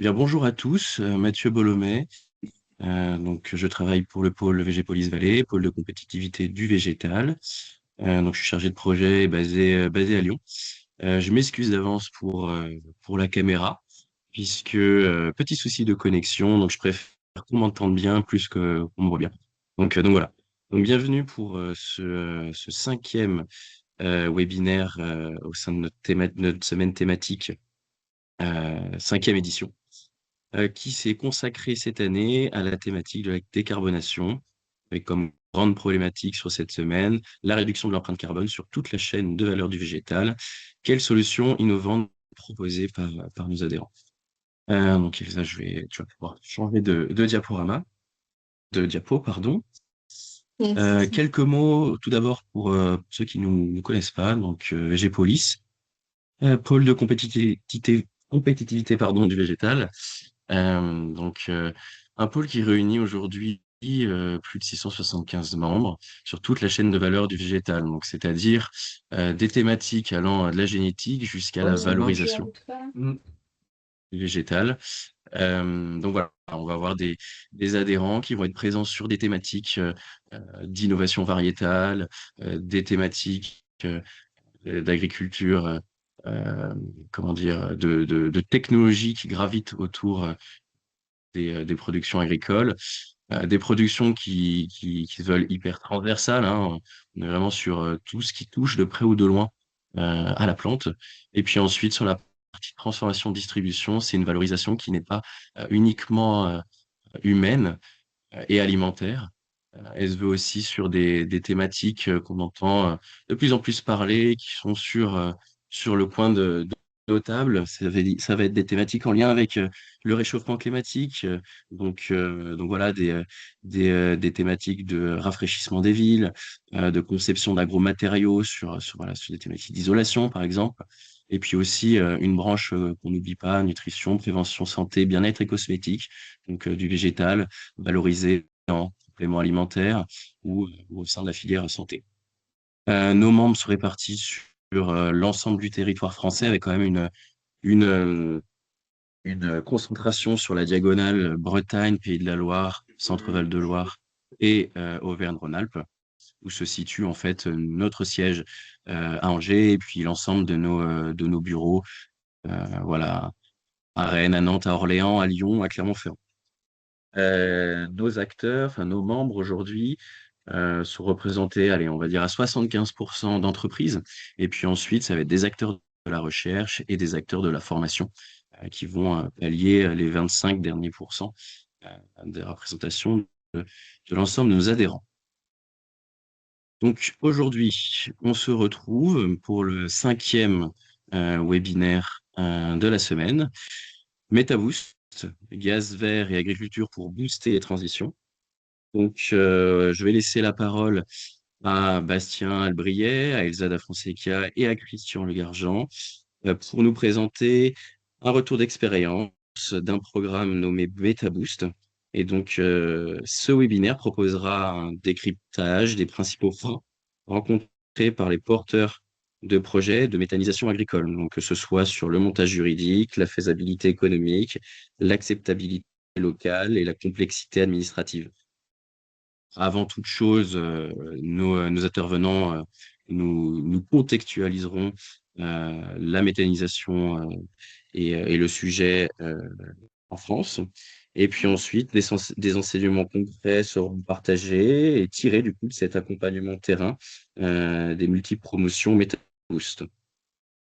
Bien, bonjour à tous, Mathieu Bolomé. Donc, je travaille pour le pôle Végépolis Vallée, pôle de compétitivité du végétal. Donc, je suis chargé de projet basé à Lyon. Je m'excuse d'avance pour la caméra, puisque petit souci de connexion, donc je préfère qu'on m'entende bien plus que qu'on me voit bien. Donc voilà. Donc, bienvenue pour ce cinquième webinaire au sein de notre semaine thématique, cinquième édition qui s'est consacré cette année à la thématique de la décarbonation, avec comme grande problématique sur cette semaine la réduction de l'empreinte carbone sur toute la chaîne de valeur du végétal. Quelles solutions innovantes proposées par nos adhérents? Donc, Elsa, tu vas pouvoir changer de diaporama, de diapo, pardon. Yes. Quelques mots, tout d'abord, pour ceux qui nous connaissent pas. Donc, Gépolis, pôle de compétitivité, pardon, du végétal. Un pôle qui réunit aujourd'hui plus de 675 membres sur toute la chaîne de valeur du végétal, donc c'est-à-dire des thématiques allant de la génétique jusqu'à Oh, la ça marche. valorisation du végétal. Donc voilà, on va avoir des adhérents qui vont être présents sur des thématiques d'innovation variétale, des thématiques d'agriculture, comment dire, de technologies qui gravitent autour des productions agricoles, des productions qui se veulent hyper transversales, hein. On est vraiment sur tout ce qui touche de près ou de loin à la plante. Et puis ensuite, sur la partie transformation-distribution, c'est une valorisation qui n'est pas uniquement humaine et alimentaire. Elle se veut aussi sur des thématiques qu'on entend de plus en plus parler, qui sont sur le coin de nos tables. Ça va être des thématiques en lien avec le réchauffement climatique, donc voilà, des thématiques de rafraîchissement des villes, de conception d'agromatériaux voilà, sur des thématiques d'isolation, par exemple. Et puis aussi une branche qu'on n'oublie pas, nutrition, prévention, santé, bien-être et cosmétique, donc du végétal valorisé en complément alimentaire ou au sein de la filière santé. Nos membres sont répartis sur l'ensemble du territoire français avec quand même une, euh, une concentration sur la diagonale Bretagne, Pays de la Loire, Centre-Val de Loire et Auvergne-Rhône-Alpes, où se situe en fait notre siège à Angers et puis l'ensemble de nos bureaux, voilà, à Rennes, à Nantes, à Orléans, à Lyon, à Clermont-Ferrand. Nos acteurs, enfin nos membres aujourd'hui, sont représentés, allez, on va dire à 75% d'entreprises. Et puis ensuite, ça va être des acteurs de la recherche et des acteurs de la formation qui vont pallier les 25 derniers pourcents des représentations de l'ensemble de nos adhérents. Donc aujourd'hui, on se retrouve pour le cinquième webinaire de la semaine. MetaBoost, gaz vert et agriculture pour booster les transitions. Donc, je vais laisser la parole à Bastien Albriet, à Elsa da Fonseca et à Christian Le Gargent pour nous présenter un retour d'expérience d'un programme nommé BetaBoost. Et donc, ce webinaire proposera un décryptage des principaux freins rencontrés par les porteurs de projets de méthanisation agricole, donc que ce soit sur le montage juridique, la faisabilité économique, l'acceptabilité locale et la complexité administrative. Avant toute chose, nos intervenants nous contextualiseront la méthanisation et le sujet en France. Et puis ensuite, des enseignements concrets seront partagés et tirés du coup de cet accompagnement terrain des multiples promotions MetaBoost.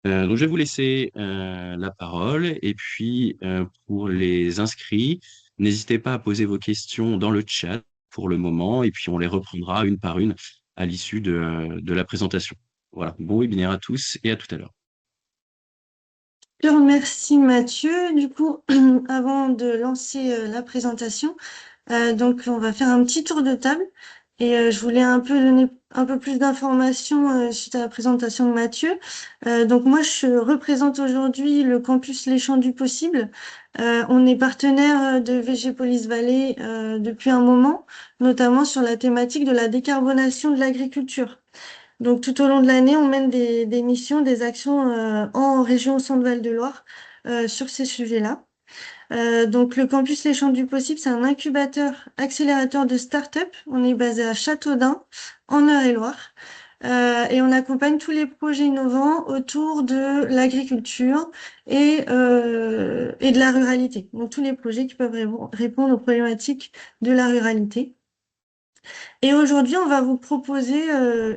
Donc je vais vous laisser la parole et puis pour les inscrits, n'hésitez pas à poser vos questions dans le chat pour le moment et puis on les reprendra une par une à l'issue de la présentation. Voilà, bon webinaire à tous et à tout à l'heure. Je te remercie Mathieu. Du coup, avant de lancer la présentation, donc on va faire un petit tour de table et je voulais un peu donner un peu plus d'informations suite à la présentation de Mathieu. Donc moi, je représente aujourd'hui le campus Les Champs du Possible. On est partenaire de Végépolis Vallée depuis un moment, notamment sur la thématique de la décarbonation de l'agriculture. Donc, tout au long de l'année, on mène des missions, des actions en région Centre-Val de Loire sur ces sujets-là. Donc, le campus Les Champs du Possible, c'est un incubateur, accélérateur de start-up. On est basé à Châteaudun, en Eure-et-Loire. Et on accompagne tous les projets innovants autour de l'agriculture et de la ruralité. Donc, tous les projets qui peuvent répondre aux problématiques de la ruralité. Et aujourd'hui, on va vous proposer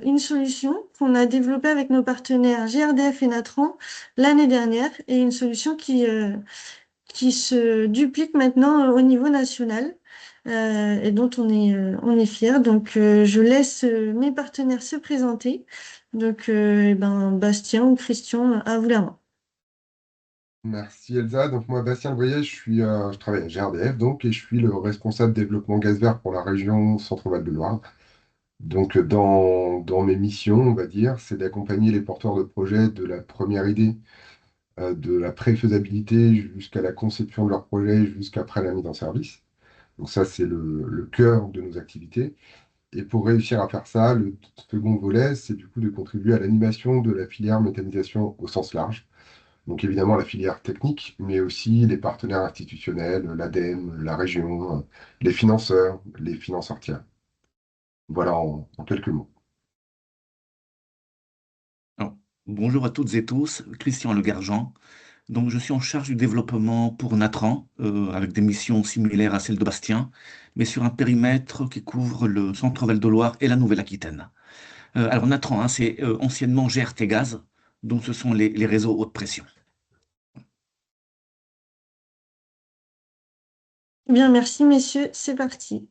une solution qu'on a développée avec nos partenaires GRDF et Natran l'année dernière, et une solution qui se duplique maintenant au niveau national, et dont on est fiers. Donc, je laisse mes partenaires se présenter. Donc, eh ben, Bastien ou Christian, à vous la main. Merci Elsa. Donc moi, Bastien Voyer, je travaille à GRDF donc, et je suis le responsable développement gaz vert pour la région Centre-Val de Loire. Donc dans mes missions, on va dire, c'est d'accompagner les porteurs de projets de la première idée, de la pré-faisabilité jusqu'à la conception de leur projet, jusqu'après la mise en service. Donc ça, c'est le cœur de nos activités. Et pour réussir à faire ça, le second volet, c'est du coup de contribuer à l'animation de la filière méthanisation au sens large. Donc évidemment la filière technique, mais aussi les partenaires institutionnels, l'ADEME, la région, les financeurs tiers. Voilà en quelques mots. Alors, bonjour à toutes et tous, Christian Le Gargant. Donc, je suis en charge du développement pour Natran, avec des missions similaires à celles de Bastien, mais sur un périmètre qui couvre le centre-Val de Loire et la Nouvelle-Aquitaine. Alors, Natran, hein, c'est anciennement GRT Gaz, donc ce sont les réseaux haute pression. Eh bien, merci messieurs, c'est parti.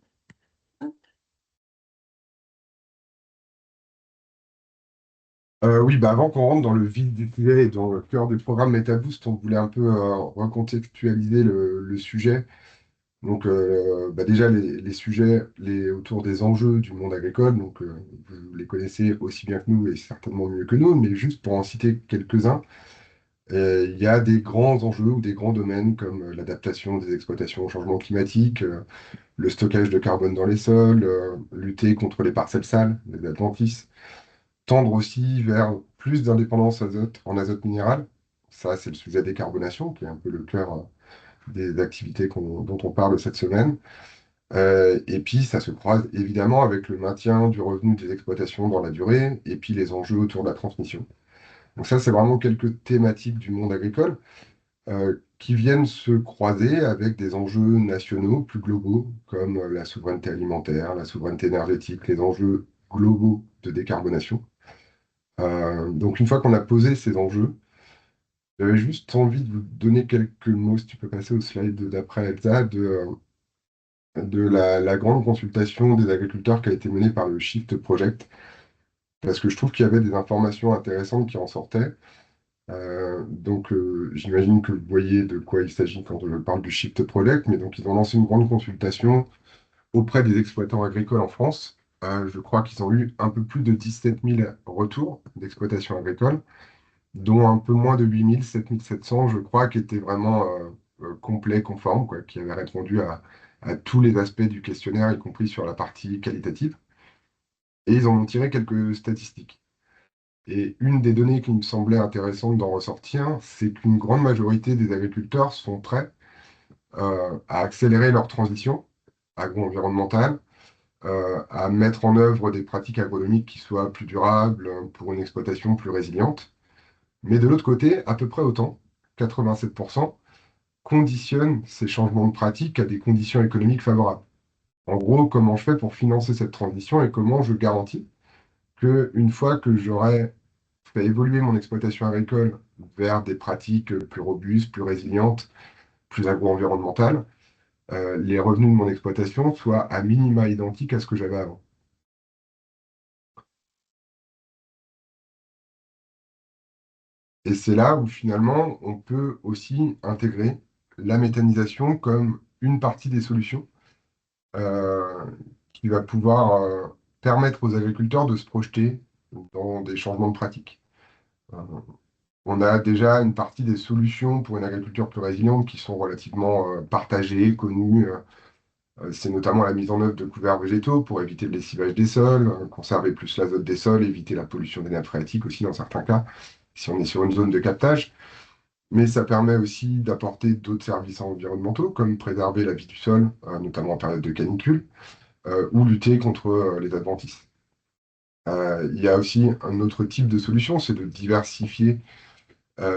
Oui, bah avant qu'on rentre dans le vif du sujet et dans le cœur du programme MetaBoost, on voulait un peu recontextualiser le sujet. Donc bah déjà les sujets autour des enjeux du monde agricole, donc vous les connaissez aussi bien que nous et certainement mieux que nous, mais juste pour en citer quelques-uns. Il y a des grands enjeux ou des grands domaines comme l'adaptation des exploitations au changement climatique, le stockage de carbone dans les sols, lutter contre les parcelles sales, les adventices, tendre aussi vers plus d'indépendance en azote minéral. Ça, c'est le sujet décarbonation, qui est un peu le cœur des activités dont on parle cette semaine. Et puis, ça se croise évidemment avec le maintien du revenu des exploitations dans la durée, et puis les enjeux autour de la transmission. Donc ça, c'est vraiment quelques thématiques du monde agricole qui viennent se croiser avec des enjeux nationaux plus globaux, comme la souveraineté alimentaire, la souveraineté énergétique, les enjeux globaux de décarbonation. Donc une fois qu'on a posé ces enjeux, j'avais juste envie de vous donner quelques mots, si tu peux passer au slide d'après Elsa, de la grande consultation des agriculteurs qui a été menée par le Shift Project, parce que je trouve qu'il y avait des informations intéressantes qui en sortaient. Donc, j'imagine que vous voyez de quoi il s'agit quand je parle du Shift Project, mais donc ils ont lancé une grande consultation auprès des exploitants agricoles en France. Je crois qu'ils ont eu un peu plus de 17 000 retours d'exploitation agricole, dont un peu moins de 8 000, 7 700, je crois, qui étaient vraiment complets, conformes, quoi, qui avaient répondu à tous les aspects du questionnaire, y compris sur la partie qualitative. Et ils en ont tiré quelques statistiques. Et une des données qui me semblait intéressante d'en ressortir, c'est qu'une grande majorité des agriculteurs sont prêts à accélérer leur transition agro-environnementale, à mettre en œuvre des pratiques agronomiques qui soient plus durables pour une exploitation plus résiliente. Mais de l'autre côté, à peu près autant, 87%, conditionnent ces changements de pratiques à des conditions économiques favorables. En gros, comment je fais pour financer cette transition et comment je garantis qu'une fois que j'aurai fait évoluer mon exploitation agricole vers des pratiques plus robustes, plus résilientes, plus agro-environnementales, les revenus de mon exploitation soient à minima identiques à ce que j'avais avant. Et c'est là où finalement on peut aussi intégrer la méthanisation comme une partie des solutions euh, qui va pouvoir permettre aux agriculteurs de se projeter dans des changements de pratiques. Euh, On a déjà une partie des solutions pour une agriculture plus résiliente qui sont relativement partagées, connues. C'est notamment la mise en œuvre de couverts végétaux pour éviter le lessivage des sols, conserver plus l'azote des sols, éviter la pollution des nappes phréatiques aussi dans certains cas, si on est sur une zone de captage. mais ça permet aussi d'apporter d'autres services environnementaux, comme préserver la vie du sol, notamment en période de canicule, ou lutter contre les adventices. Il y a aussi un autre type de solution, c'est de diversifier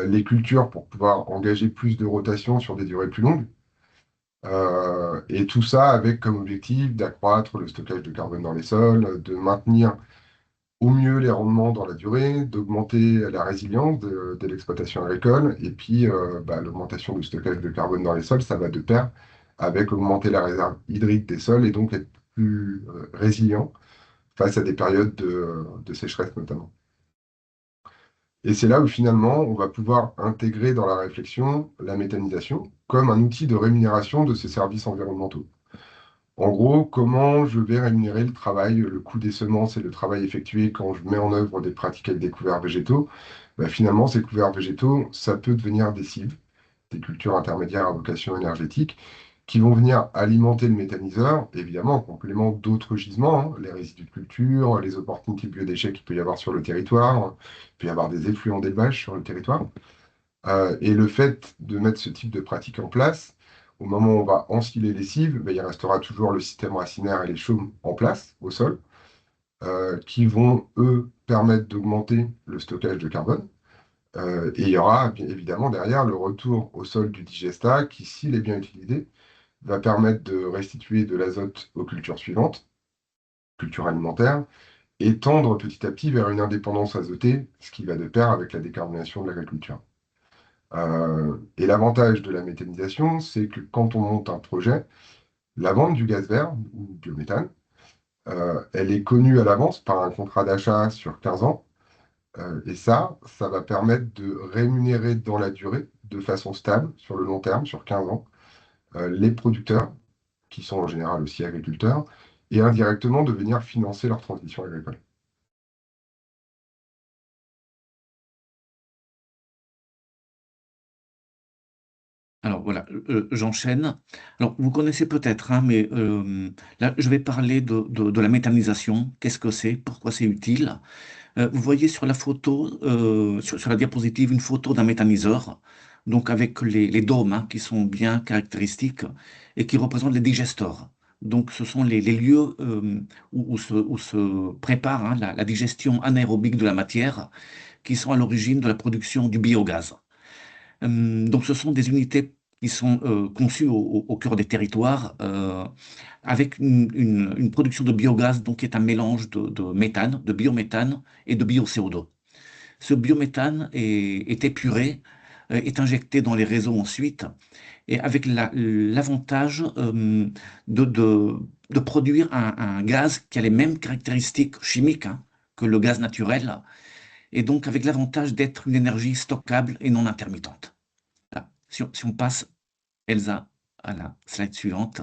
les cultures pour pouvoir engager plus de rotation sur des durées plus longues. Et tout ça avec comme objectif d'accroître le stockage de carbone dans les sols, de maintenir au mieux les rendements dans la durée, d'augmenter la résilience de l'exploitation agricole. Et puis, l'augmentation du stockage de carbone dans les sols, ça va de pair avec augmenter la réserve hydrique des sols et donc être plus résilient face à des périodes de sécheresse notamment. Et c'est là où finalement, on va pouvoir intégrer dans la réflexion la méthanisation comme un outil de rémunération de ces services environnementaux. En gros, comment je vais rémunérer le travail, le coût des semences et le travail effectué quand je mets en œuvre des pratiques avec des couverts végétaux? Finalement, ces couverts végétaux, ça peut devenir des cives, des cultures intermédiaires à vocation énergétique, qui vont venir alimenter le méthaniseur, évidemment en complément d'autres gisements, hein, les résidus de culture, les opportunités de biodéchets qu'il peut y avoir sur le territoire, il peut y avoir des effluents d'élevage sur le territoire. Et le fait de mettre ce type de pratique en place, au moment où on va ensiler les cives, il restera toujours le système racinaire et les chaumes en place au sol, qui vont, eux, permettre d'augmenter le stockage de carbone. Et il y aura bien évidemment derrière le retour au sol du digestat qui, s'il est bien utilisé, va permettre de restituer de l'azote aux cultures suivantes, cultures alimentaires, et tendre petit à petit vers une indépendance azotée, ce qui va de pair avec la décarbonation de l'agriculture. Et l'avantage de la méthanisation, c'est que quand on monte un projet, la vente du gaz vert ou biométhane, elle est connue à l'avance par un contrat d'achat sur 15 ans. Et ça va permettre de rémunérer dans la durée, de façon stable, sur le long terme, sur 15 ans, les producteurs, qui sont en général aussi agriculteurs, et indirectement de venir financer leur transition agricole. Alors voilà, j'enchaîne. Alors vous connaissez peut-être, hein, mais là je vais parler de la méthanisation. Qu'est-ce que c'est? Pourquoi c'est utile? Vous voyez sur la photo, sur la diapositive, une photo d'un méthaniseur, donc avec les dômes, hein, qui sont bien caractéristiques et qui représentent les digesteurs. Donc ce sont les lieux où se prépare, hein, la digestion anaérobique de la matière, qui sont à l'origine de la production du biogaz. Donc ce sont des unités qui sont conçues au cœur des territoires, avec une production de biogaz donc, qui est un mélange de méthane, de biométhane et de bio-CO2. Ce biométhane est épuré, est injecté dans les réseaux ensuite, et avec l'avantage de produire un gaz qui a les mêmes caractéristiques chimiques, hein, que le gaz naturel, et donc avec l'avantage d'être une énergie stockable et non intermittente. Là, si on passe, Elsa, à la slide suivante.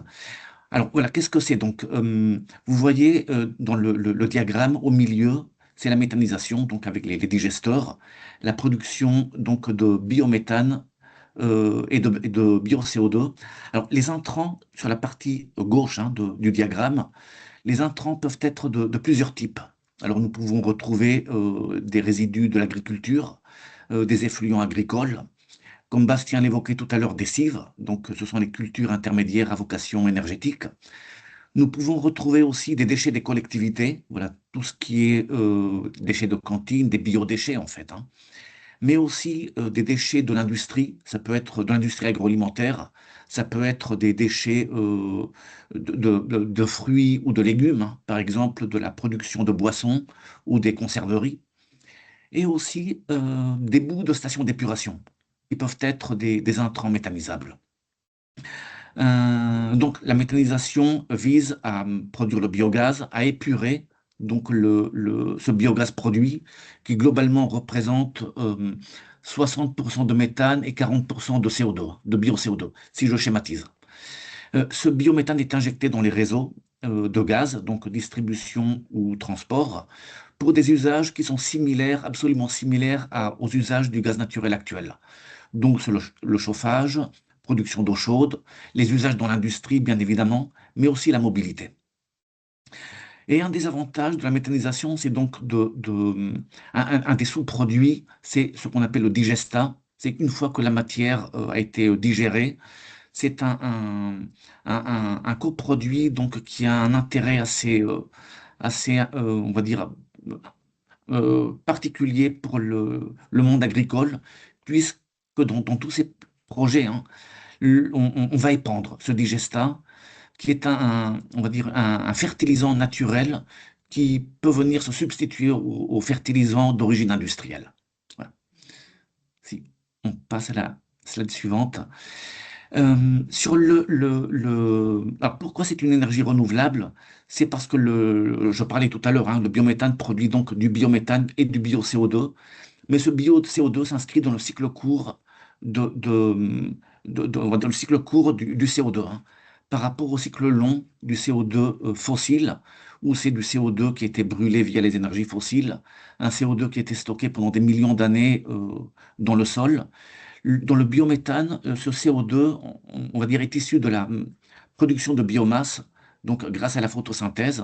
Alors voilà, qu'est-ce que c'est? Donc, vous voyez dans le diagramme au milieu, c'est la méthanisation, donc avec les digesteurs, la production donc de biométhane et de bio-CO2. Alors, les intrants, sur la partie gauche, hein, du diagramme, les intrants peuvent être de plusieurs types. Alors, nous pouvons retrouver des résidus de l'agriculture, des effluents agricoles, comme Bastien l'évoquait tout à l'heure, des cives, donc ce sont les cultures intermédiaires à vocation énergétique. Nous pouvons retrouver aussi des déchets des collectivités, voilà, tout ce qui est déchets de cantine, des biodéchets en fait, hein. Mais aussi des déchets de l'industrie, ça peut être de l'industrie agroalimentaire, ça peut être des déchets de fruits ou de légumes, hein, par exemple de la production de boissons ou des conserveries, et aussi des bouts de stations d'épuration, qui peuvent être des intrants méthanisables. Donc la méthanisation vise à produire le biogaz, à épurer donc ce biogaz produit qui globalement représente 60% de méthane et 40% de CO2, de bio-CO2, si je schématise. Ce biométhane est injecté dans les réseaux de gaz, donc distribution ou transport, pour des usages qui sont similaires, absolument similaires aux usages du gaz naturel actuel. Donc c'est le chauffage, production d'eau chaude, les usages dans l'industrie bien évidemment, mais aussi la mobilité. Et un des avantages de la méthanisation, c'est donc un des sous-produits, c'est ce qu'on appelle le digestat, c'est qu'une fois que la matière a été digérée, c'est un coproduit donc, qui a un intérêt on va dire, particulier pour le monde agricole, puisque dans tous ces projets, hein, on va épandre ce digestat, qui est on va dire, un fertilisant naturel qui peut venir se substituer aux fertilisants d'origine industrielle. Voilà. Si on passe à la slide suivante. Sur alors pourquoi c'est une énergie renouvelable? C'est parce que je parlais tout à l'heure, hein, le biométhane produit donc du biométhane et du bio-CO2, mais ce bio-CO2 s'inscrit dans le cycle court on va dire le cycle court du CO2, hein, par rapport au cycle long du CO2 fossile, où c'est du CO2 qui a été brûlé via les énergies fossiles, un CO2 qui a été stocké pendant des millions d'années dans le sol. Dans le biométhane, ce CO2, on va dire, est issu de la production de biomasse, donc grâce à la photosynthèse.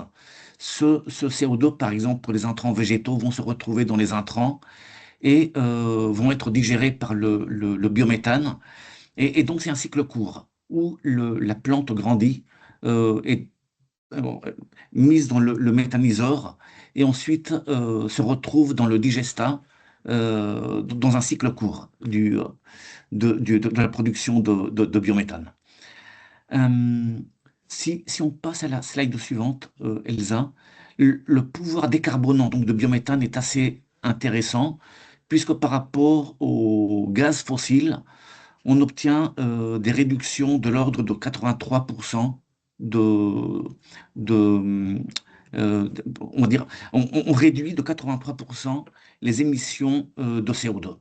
Ce CO2, par exemple, pour les intrants végétaux, vont se retrouver dans les intrants et vont être digérés par le biométhane. Et donc, c'est un cycle court où la plante grandit, est mise dans le méthaniseur et ensuite se retrouve dans le digestat dans un cycle court de la production de biométhane. Si on passe à la slide suivante, Elsa, le pouvoir décarbonant donc, de biométhane est assez intéressant, puisque par rapport au gaz fossile, on obtient des réductions de l'ordre de 83% de, de, on va dire, on réduit de 83% les émissions de CO2.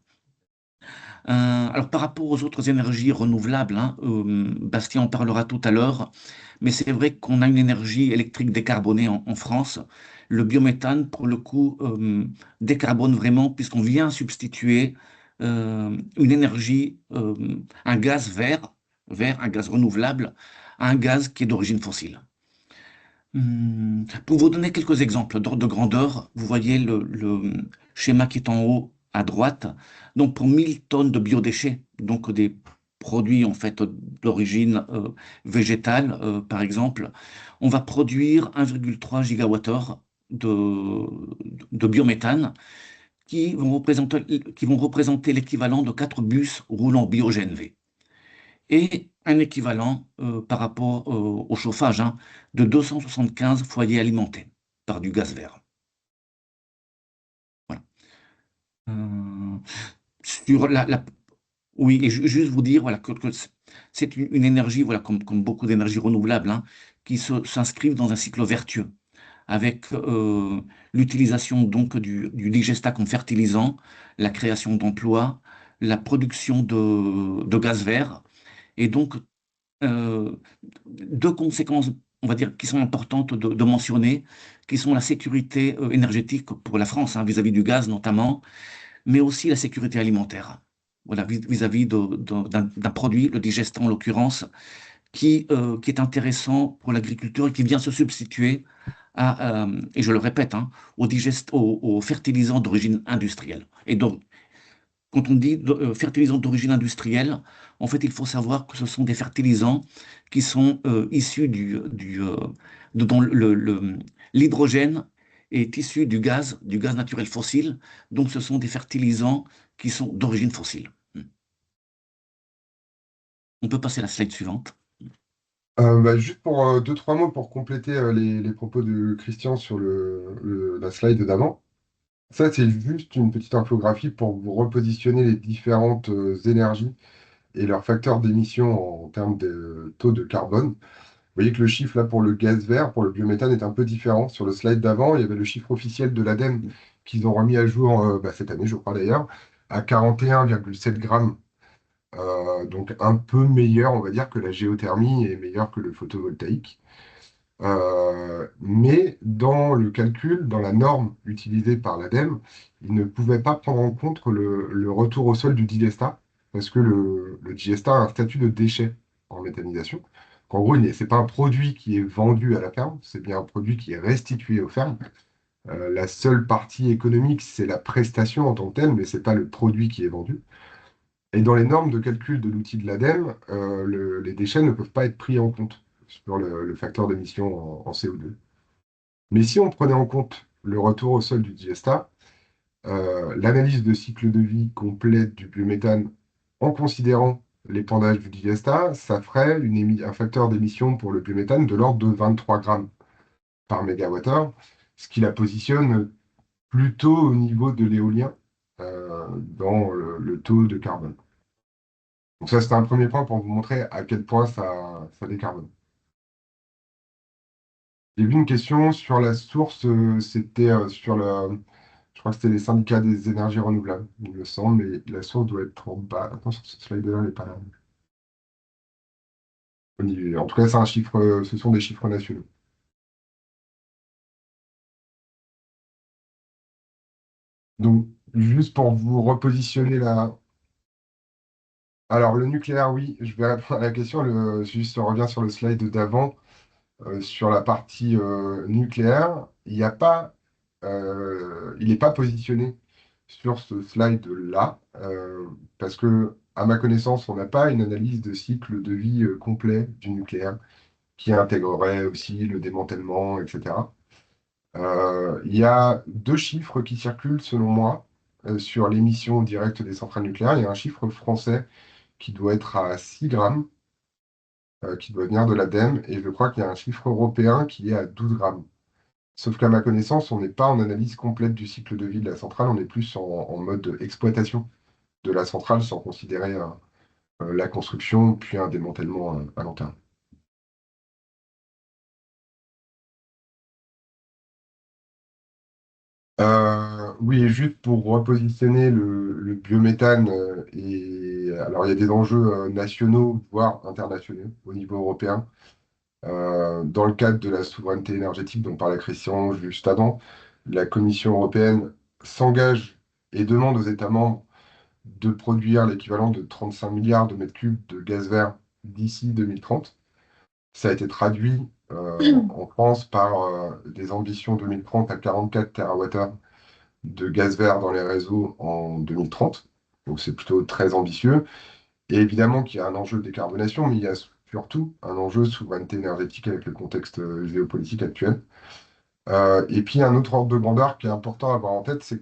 Alors par rapport aux autres énergies renouvelables, hein, Bastien en parlera tout à l'heure, mais c'est vrai qu'on a une énergie électrique décarbonée en France. Le biométhane, pour le coup, décarbone vraiment puisqu'on vient substituer une énergie, un gaz vert, un gaz renouvelable, à un gaz qui est d'origine fossile. Pour vous donner quelques exemples d'ordre de grandeur, vous voyez le schéma qui est en haut à droite. Donc pour 1000 tonnes de biodéchets, donc des produits en fait d'origine végétale, par exemple, on va produire 1,3 gigawattheure de biométhane qui vont représenter l'équivalent de 4 bus roulant bio-GNV et un équivalent par rapport au chauffage, hein, de 275 foyers alimentés par du gaz vert. Voilà. Euh, sur oui, et juste vous dire voilà, que c'est une énergie, voilà, comme beaucoup d'énergies renouvelables, hein, qui s'inscrivent dans un cycle vertueux, avec l'utilisation donc du digestat comme fertilisant, la création d'emplois, la production de gaz vert, et donc deux conséquences, on va dire, qui sont importantes de mentionner, qui sont la sécurité énergétique pour la France, hein, vis-à-vis du gaz notamment, mais aussi la sécurité alimentaire. Voilà, vis-à-vis d'un produit, le digestant en l'occurrence, qui est intéressant pour l'agriculture et qui vient se substituer et je le répète, hein, aux fertilisants d'origine industrielle. Et donc, quand on dit fertilisants d'origine industrielle, en fait, il faut savoir que ce sont des fertilisants qui sont issus dont l'hydrogène est issu du gaz naturel fossile. Donc, ce sont des fertilisants qui sont d'origine fossile. On peut passer à la slide suivante. Juste pour deux, trois mots pour compléter les propos de Christian sur la slide d'avant. Ça, c'est juste une petite infographie pour vous repositionner les différentes énergies et leurs facteurs d'émission en termes de taux de carbone. Vous voyez que le chiffre là pour le gaz vert, pour le biométhane, est un peu différent. Sur le slide d'avant, il y avait le chiffre officiel de l'ADEME qu'ils ont remis à jour cette année, je crois d'ailleurs, à 41,7 grammes. Donc un peu meilleur, on va dire, que la géothermie et meilleur que le photovoltaïque. Mais dans le calcul, dans la norme utilisée par l'ADEME, ils ne pouvaient pas prendre en compte le retour au sol du digestat, parce que le digestat a un statut de déchet en méthanisation. En gros, ce n'est pas un produit qui est vendu à la ferme, c'est bien un produit qui est restitué aux fermes. La seule partie économique, c'est la prestation en tant que telle, mais ce n'est pas le produit qui est vendu. Et dans les normes de calcul de l'outil de l'ADEME, les déchets ne peuvent pas être pris en compte sur le facteur d'émission en CO2. Mais si on prenait en compte le retour au sol du digesta, l'analyse de cycle de vie complète du biométhane en considérant l'épandage du digesta, ça ferait un facteur d'émission pour le biométhane de l'ordre de 23 grammes par mégawattheure, ce qui la positionne plutôt au niveau de l'éolien dans le taux de carbone. Donc ça, c'était un premier point pour vous montrer à quel point ça décarbone. J'ai vu une question sur la source, c'était sur je crois que c'était les syndicats des énergies renouvelables, il me semble, mais la source doit être en bas. Attends, sur ce slide-là, elle n'est pas là. En tout cas, c'est un chiffre, ce sont des chiffres nationaux. Donc, juste pour vous repositionner là. Alors, le nucléaire, oui, je vais répondre à la question. Juste, on revient sur le slide d'avant. Sur la partie nucléaire, il n'est pas positionné sur ce slide-là, parce que, à ma connaissance, on n'a pas une analyse de cycle de vie complet du nucléaire qui intégrerait aussi le démantèlement, etc. Il y a deux chiffres qui circulent, selon moi, sur l'émission directe des centrales nucléaires. Il y a un chiffre français qui doit être à 6 grammes, qui doit venir de l'ADEME, et je crois qu'il y a un chiffre européen qui est à 12 grammes. Sauf qu'à ma connaissance, on n'est pas en analyse complète du cycle de vie de la centrale, on est plus en mode exploitation de la centrale sans considérer la construction puis un démantèlement à long terme. Oui, juste pour repositionner le biométhane, alors il y a des enjeux nationaux, voire internationaux au niveau européen. Dans le cadre de la souveraineté énergétique dont parlait Christian juste avant, la Commission européenne s'engage et demande aux États membres de produire l'équivalent de 35 milliards de mètres cubes de gaz vert d'ici 2030. Ça a été traduit en France par des ambitions 2030 à 44 TWh de gaz vert dans les réseaux en 2030. Donc c'est plutôt très ambitieux. Et évidemment qu'il y a un enjeu de décarbonation, mais il y a surtout un enjeu de souveraineté énergétique avec le contexte géopolitique actuel. Et puis un autre ordre de grandeur qui est important à avoir en tête, c'est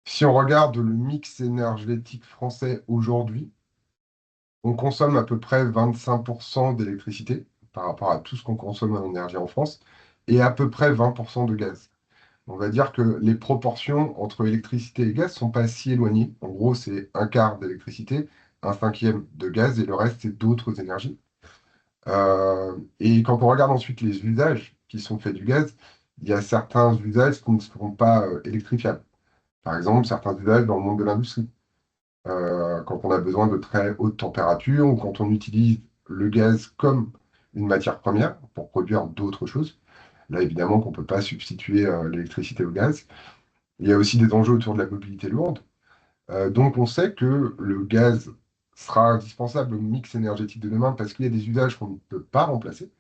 si on regarde le mix énergétique français aujourd'hui, on consomme à peu près 25% d'électricité par rapport à tout ce qu'on consomme en énergie en France et à peu près 20% de gaz. On va dire que les proportions entre électricité et gaz ne sont pas si éloignées. En gros, c'est un quart d'électricité, un cinquième de gaz et le reste, c'est d'autres énergies. Et quand on regarde ensuite les usages qui sont faits du gaz, il y a certains usages qui ne seront pas électrifiables. Par exemple, certains usages dans le monde de l'industrie. Quand on a besoin de très hautes températures ou quand on utilise le gaz comme une matière première pour produire d'autres choses. Là, évidemment, qu'on ne peut pas substituer l'électricité au gaz. Il y a aussi des enjeux autour de la mobilité lourde. Donc, on sait que le gaz sera indispensable au mix énergétique de demain parce qu'il y a des usages qu'on ne peut pas remplacer.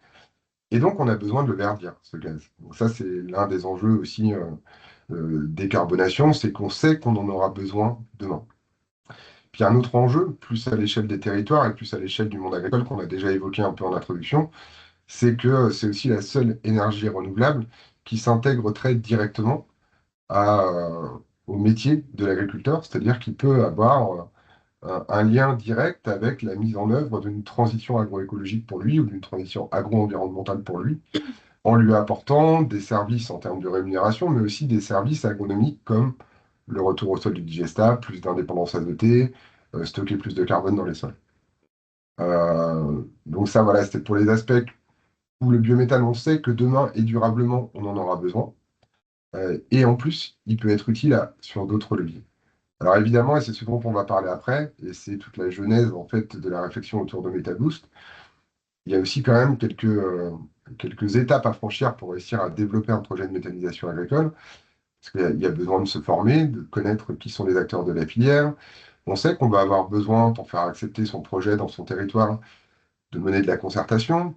Et donc, on a besoin de le verdir, ce gaz. Donc, ça, c'est l'un des enjeux aussi décarbonation, c'est qu'on sait qu'on en aura besoin demain. Puis un autre enjeu, plus à l'échelle des territoires et plus à l'échelle du monde agricole qu'on a déjà évoqué un peu en introduction, c'est que c'est aussi la seule énergie renouvelable qui s'intègre très directement au métier de l'agriculteur, c'est-à-dire qu'il peut avoir un lien direct avec la mise en œuvre d'une transition agroécologique pour lui ou d'une transition agro-environnementale pour lui, en lui apportant des services en termes de rémunération, mais aussi des services agronomiques comme le retour au sol du digestat, plus d'indépendance azotée, stocker plus de carbone dans les sols. Donc ça, voilà, c'était pour les aspects où le biométhane, on sait que demain et durablement, on en aura besoin. Et en plus, il peut être utile sur d'autres leviers. Alors évidemment, et c'est ce dont on va parler après, et c'est toute la genèse en fait de la réflexion autour de MetaBoost, il y a aussi quand même quelques étapes à franchir pour réussir à développer un projet de méthanisation agricole. Parce qu'il y a besoin de se former, de connaître qui sont les acteurs de la filière. On sait qu'on va avoir besoin, pour faire accepter son projet dans son territoire, de mener de la concertation.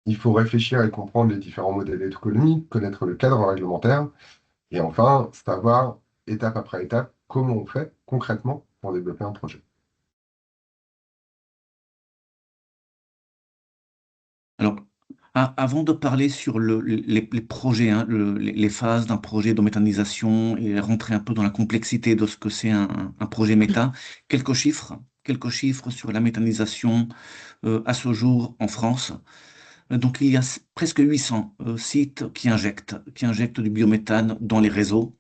Il faut réfléchir et comprendre les différents modèles économiques, connaître le cadre réglementaire, et enfin, savoir étape après étape, comment on fait concrètement pour développer un projet. Alors, avant de parler sur les projets, hein, les phases d'un projet de méthanisation et rentrer un peu dans la complexité de ce que c'est un projet méta, quelques chiffres, quelques chiffres sur la méthanisation à ce jour en France. Donc, il y a presque 800 sites qui injectent du biométhane dans les réseaux.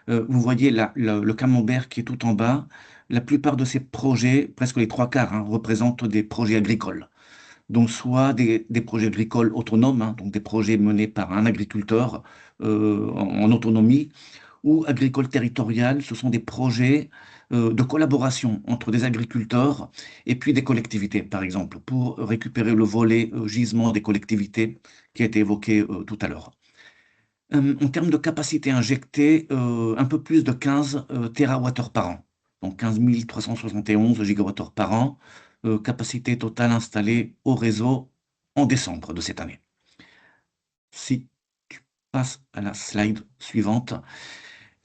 Vous voyez le camembert qui est tout en bas. La plupart de ces projets, presque les trois quarts, hein, représentent des projets agricoles. Donc, soit des projets agricoles autonomes, hein, donc des projets menés par un agriculteur en autonomie, ou agricoles territoriales, ce sont des projets de collaboration entre des agriculteurs et puis des collectivités, par exemple, pour récupérer le volet gisement des collectivités qui a été évoqué tout à l'heure. En termes de capacité injectée, un peu plus de 15 TWh par an, donc 15 371 gigawattheures par an, capacité totale installée au réseau en décembre de cette année. Si tu passes à la slide suivante.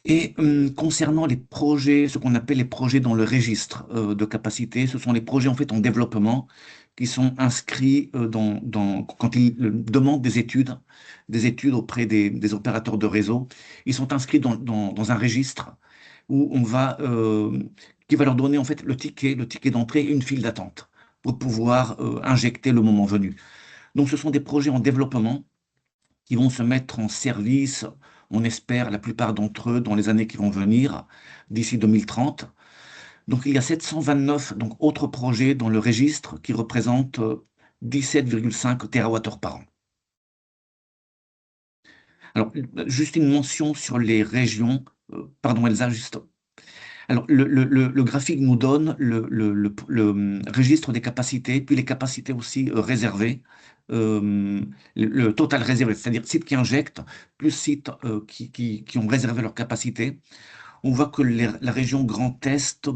Et concernant les projets, ce qu'on appelle les projets dans le registre de capacité, ce sont les projets en fait en développement qui sont inscrits quand ils demandent des études auprès des opérateurs de réseau. Ils sont inscrits dans un registre où qui va leur donner en fait le ticket d'entrée et une file d'attente pour pouvoir injecter le moment venu. Donc ce sont des projets en développement qui vont se mettre en service, on espère, la plupart d'entre eux, dans les années qui vont venir, d'ici 2030. Donc il y a 729 autres projets dans le registre qui représentent 17,5 TWh par an. Alors, juste une mention sur les régions. Pardon, Elsa, juste. Alors, le graphique nous donne registre des capacités, puis les capacités aussi réservées, le total réservé, c'est-à-dire sites qui injectent, plus sites qui ont réservé leur capacité. On voit que la région Grand Est,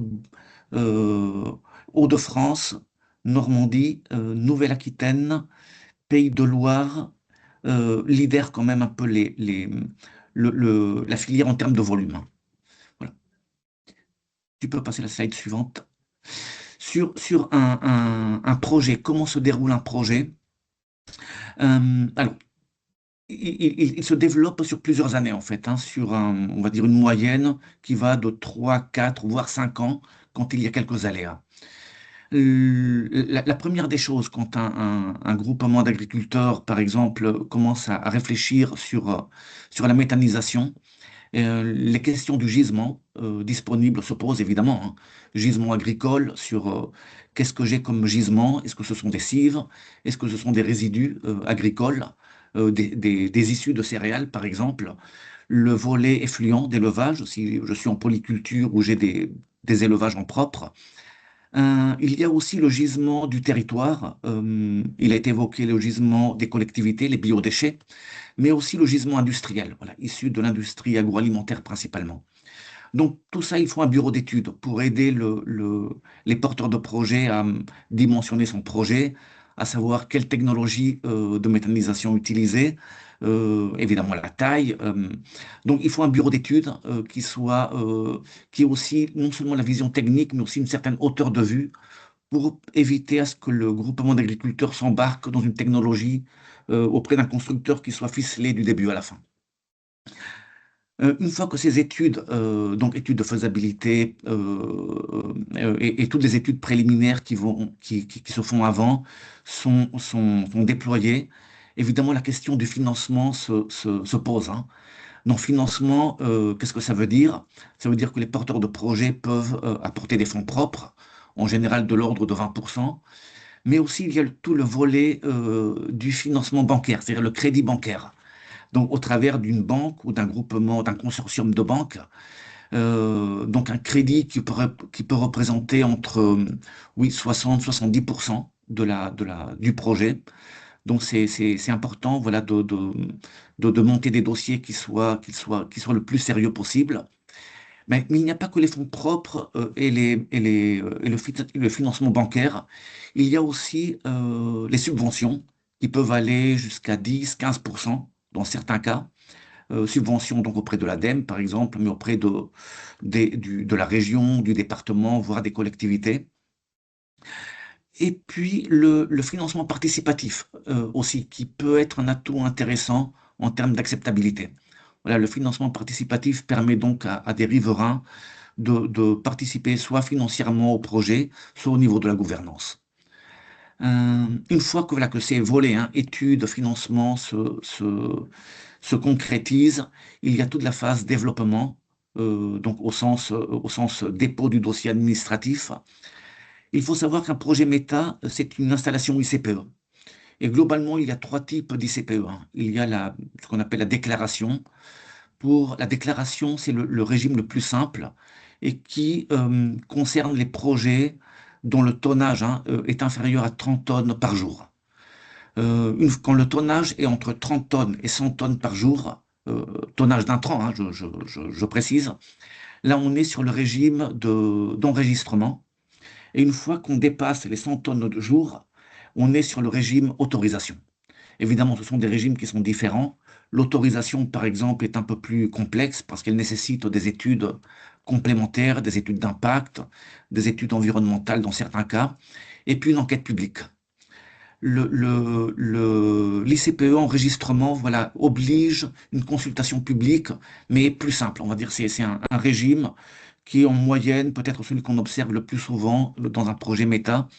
euh, Hauts-de-France, Normandie, Nouvelle-Aquitaine, Pays de Loire, lidèrent quand même un peu la filière en termes de volume. Voilà. Tu peux passer la slide suivante. Sur un projet, comment se déroule un projet? Alors, il se développe sur plusieurs années en fait, hein, sur on va dire une moyenne qui va de 3, 4, voire 5 ans quand il y a quelques aléas. La première des choses, quand un groupement d'agriculteurs, par exemple, commence à réfléchir sur la méthanisation, les questions du gisement disponible se posent évidemment, hein. Gisement agricole sur qu'est-ce que j'ai comme gisement? Est-ce que ce sont des cives? Est-ce que ce sont des résidus agricoles, des issues de céréales par exemple? Le volet effluent d'élevage, si je suis en polyculture ou j'ai des élevages en propre. Il y a aussi le gisement du territoire. Il a été évoqué le gisement des collectivités, les biodéchets, mais aussi le gisement industriel, voilà, issu de l'industrie agroalimentaire principalement. Donc tout ça, il faut un bureau d'études pour aider les porteurs de projets à dimensionner son projet, à savoir quelle technologie de méthanisation utiliser, évidemment la taille. Donc il faut un bureau d'études qui ait aussi non seulement la vision technique, mais aussi une certaine hauteur de vue pour éviter à ce que le groupement d'agriculteurs s'embarque dans une technologie auprès d'un constructeur qui soit ficelé du début à la fin. Une fois que ces études, donc études de faisabilité et toutes les études préliminaires qui se font avant sont déployées, évidemment la question du financement se pose, hein. Donc financement, qu'est-ce que ça veut dire? Ça veut dire que les porteurs de projets peuvent apporter des fonds propres, en général de l'ordre de 20%, mais aussi il y a tout le volet du financement bancaire, c'est-à-dire le crédit bancaire. Donc au travers d'une banque ou d'un groupement, d'un consortium de banques, donc un crédit qui peut représenter entre oui, 60-70% du projet. Donc c'est important voilà, de monter des dossiers qui soient le plus sérieux possible. Mais il n'y a pas que les fonds propres et le financement bancaire. Il y a aussi les subventions qui peuvent aller jusqu'à 10-15% dans certains cas. subventions donc auprès de l'ADEME, par exemple, mais auprès de la région, du département, voire des collectivités. Et puis le financement participatif aussi, qui peut être un atout intéressant en termes d'acceptabilité. Voilà, le financement participatif permet donc à des riverains de participer soit financièrement au projet, soit au niveau de la gouvernance. Une fois que, voilà, que ces volets, hein, études, financement, se concrétisent, il y a toute la phase développement, donc au sens dépôt du dossier administratif. Il faut savoir qu'un projet méta, c'est une installation ICPE. Et globalement, il y a trois types d'ICPE, hein. Il y a ce qu'on appelle la déclaration. Pour la déclaration, c'est le régime le plus simple et qui concerne les projets dont le tonnage, hein, est inférieur à 30 tonnes par jour. Quand le tonnage est entre 30 tonnes et 100 tonnes par jour, tonnage d'intrant, hein, je précise, là on est sur le régime d'enregistrement. Et une fois qu'on dépasse les 100 tonnes de jour, on est sur le régime autorisation. Évidemment, ce sont des régimes qui sont différents. L'autorisation, par exemple, est un peu plus complexe parce qu'elle nécessite des études complémentaires, des études d'impact, des études environnementales dans certains cas, et puis une enquête publique. L'ICPE enregistrement, voilà, oblige une consultation publique, mais plus simple. On va dire c'est un régime qui est en moyenne peut-être celui qu'on observe le plus souvent dans un projet méta,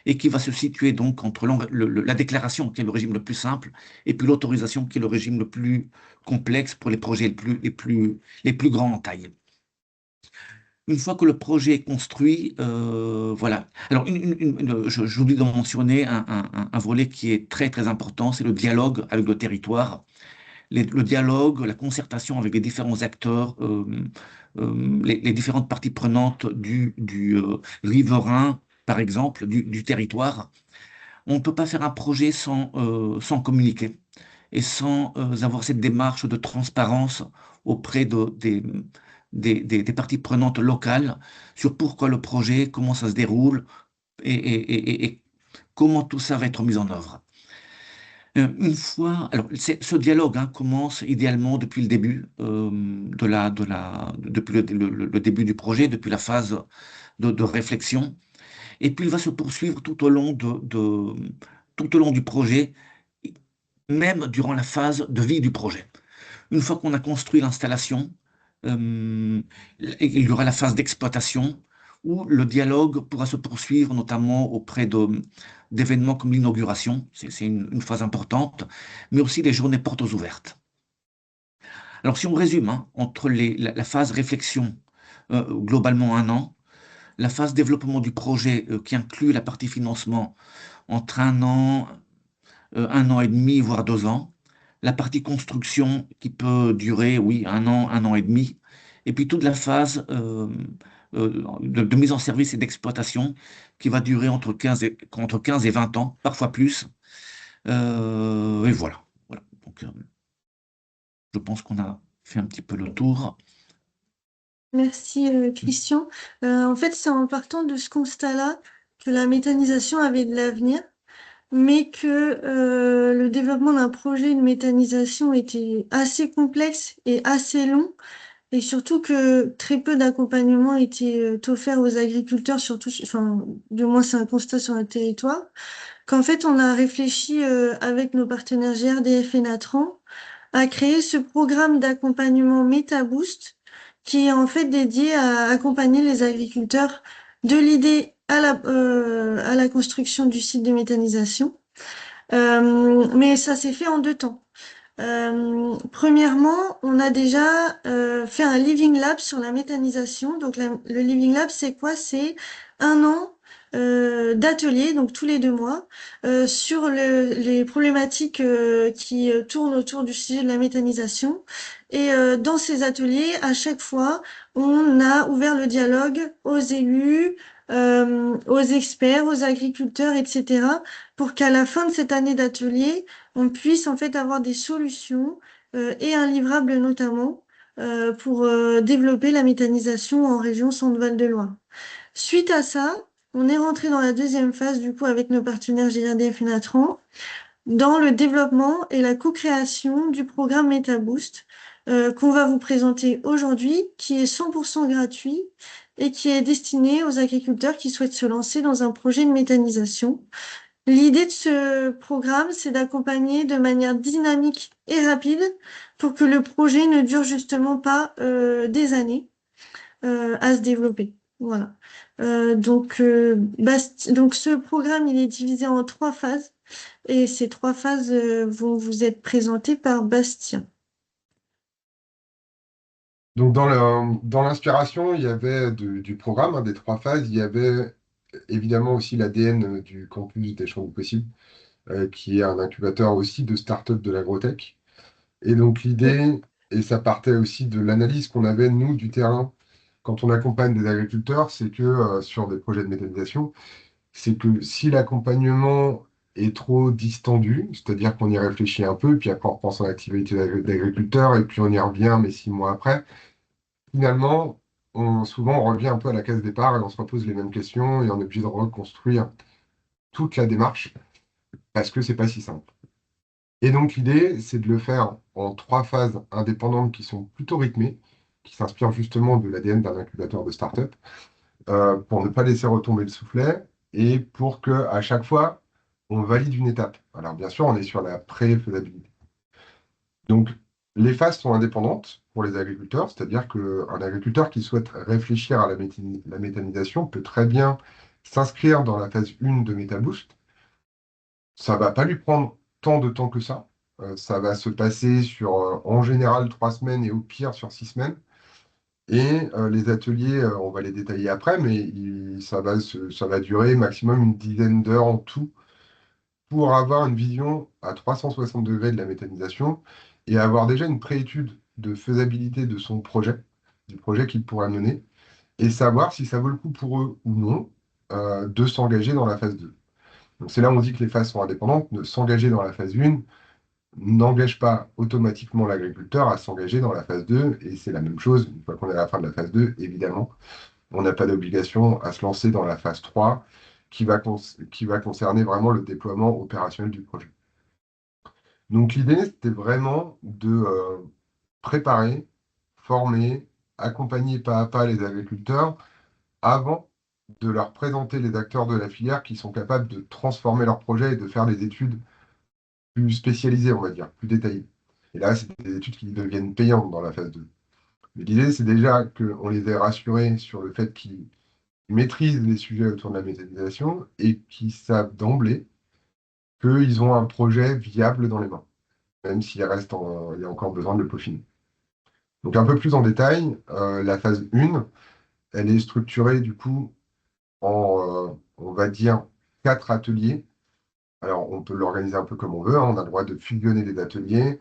et qui va se situer donc entre la déclaration, qui est le régime le plus simple, et puis l'autorisation, qui est le régime le plus complexe pour les projets les plus grands en taille. Une fois que le projet est construit, voilà. Alors, j'oublie de mentionner un volet qui est très très important, c'est le dialogue avec le territoire. Le dialogue, la concertation avec les différents acteurs, les différentes parties prenantes du riverain, par exemple, du territoire. On ne peut pas faire un projet sans communiquer et sans avoir cette démarche de transparence auprès des parties prenantes locales sur pourquoi le projet, comment ça se déroule et comment tout ça va être mis en œuvre. Une fois, alors ce dialogue, hein, commence idéalement depuis le début depuis le début du projet, depuis la phase de réflexion, et puis il va se poursuivre tout au long du projet, même durant la phase de vie du projet. Une fois qu'on a construit l'installation, il y aura la phase d'exploitation où le dialogue pourra se poursuivre, notamment auprès d'événements comme l'inauguration, c'est une phase importante, mais aussi les journées portes ouvertes. Alors si on résume, hein, entre la phase réflexion, globalement 1 an, la phase développement du projet, qui inclut la partie financement, entre 1 an et demi, voire 2 ans. La partie construction qui peut durer, oui, 1 an et demi. Et puis toute la phase de mise en service et d'exploitation qui va durer entre 15 et 20 ans, parfois plus. Et voilà. Voilà. Donc, je pense qu'on a fait un petit peu le tour. Merci Christian. En fait, c'est en partant de ce constat-là que la méthanisation avait de l'avenir, mais que le développement d'un projet de méthanisation était assez complexe et assez long, et surtout que très peu d'accompagnement était offert aux agriculteurs, surtout, enfin, du moins c'est un constat sur notre territoire, qu'en fait on a réfléchi avec nos partenaires GRDF et Natran à créer ce programme d'accompagnement MetaBoost qui est en fait dédié à accompagner les agriculteurs de l'idée à la construction du site de méthanisation. Mais ça s'est fait en 2 temps. Premièrement, on a déjà fait un Living Lab sur la méthanisation. Donc le Living Lab, c'est quoi? C'est 1 an d'ateliers, donc tous les 2 mois, sur les problématiques qui tournent autour du sujet de la méthanisation. Et dans ces ateliers, à chaque fois, on a ouvert le dialogue aux élus, aux experts, aux agriculteurs, etc., pour qu'à la fin de cette année d'atelier, on puisse en fait avoir des solutions et un livrable notamment pour développer la méthanisation en région Centre-Val de Loire. Suite à ça, on est rentré dans la deuxième phase du coup avec nos partenaires GRDF et Natran dans le développement et la co-création du programme MetaBoost qu'on va vous présenter aujourd'hui, qui est 100% gratuit et qui est destiné aux agriculteurs qui souhaitent se lancer dans un projet de méthanisation. L'idée de ce programme, c'est d'accompagner de manière dynamique et rapide pour que le projet ne dure justement pas des années à se développer. Voilà. Donc ce programme, il est divisé en 3 phases et ces 3 phases vont vous être présentées par Bastien. Donc, dans l'inspiration, il y avait du programme, hein, des 3 phases, il y avait évidemment aussi l'ADN du campus des Champs du Possible, qui est un incubateur aussi de start-up de l'agrotech. Et donc, l'idée, et ça partait aussi de l'analyse qu'on avait, nous, du terrain, quand on accompagne des agriculteurs, c'est que sur des projets de méthanisation, c'est que si l'accompagnement est trop distendu, c'est-à-dire qu'on y réfléchit un peu, puis après on reprend son activité d'agriculteur, et puis on y revient, mais 6 mois après, finalement, souvent on revient un peu à la case départ et on se repose les mêmes questions et on est obligé de reconstruire toute la démarche parce que c'est pas si simple. Et donc l'idée, c'est de le faire en 3 phases indépendantes qui sont plutôt rythmées, qui s'inspirent justement de l'ADN d'un incubateur de start-up, pour ne pas laisser retomber le soufflet et pour que à chaque fois, on valide une étape. Alors bien sûr, on est sur la pré-faisabilité. Donc, les phases sont indépendantes pour les agriculteurs, c'est-à-dire qu'un agriculteur qui souhaite réfléchir à la méthanisation peut très bien s'inscrire dans la phase 1 de MetaBoost. Ça ne va pas lui prendre tant de temps que ça. Ça va se passer sur, en général, 3 semaines et au pire sur 6 semaines. Et les ateliers, on va les détailler après, mais ça va durer maximum une dizaine d'heures en tout pour avoir une vision à 360 degrés de la méthanisation et avoir déjà une préétude de faisabilité de son projet, du projet qu'il pourra mener, et savoir si ça vaut le coup pour eux ou non de s'engager dans la phase 2. Donc c'est là où on dit que les phases sont indépendantes. De s'engager dans la phase 1 n'engage pas automatiquement l'agriculteur à s'engager dans la phase 2, et c'est la même chose, une fois qu'on est à la fin de la phase 2, évidemment, on n'a pas d'obligation à se lancer dans la phase 3 qui va concerner vraiment le déploiement opérationnel du projet. Donc l'idée, c'était vraiment de préparer, former, accompagner pas à pas les agriculteurs avant de leur présenter les acteurs de la filière qui sont capables de transformer leur projet et de faire des études plus spécialisées, on va dire, plus détaillées. Et là, c'est des études qui deviennent payantes dans la phase 2. Mais l'idée, c'est déjà qu'on les ait rassurés sur le fait qu'ils maîtrisent les sujets autour de la méthanisation et qu'ils savent d'emblée qu'ils ont un projet viable dans les mains, même s'il il y a encore besoin de le peaufiner. Donc un peu plus en détail, la phase 1, elle est structurée du coup en, on va dire, 4 ateliers. Alors on peut l'organiser un peu comme on veut, hein, on a le droit de fusionner les ateliers.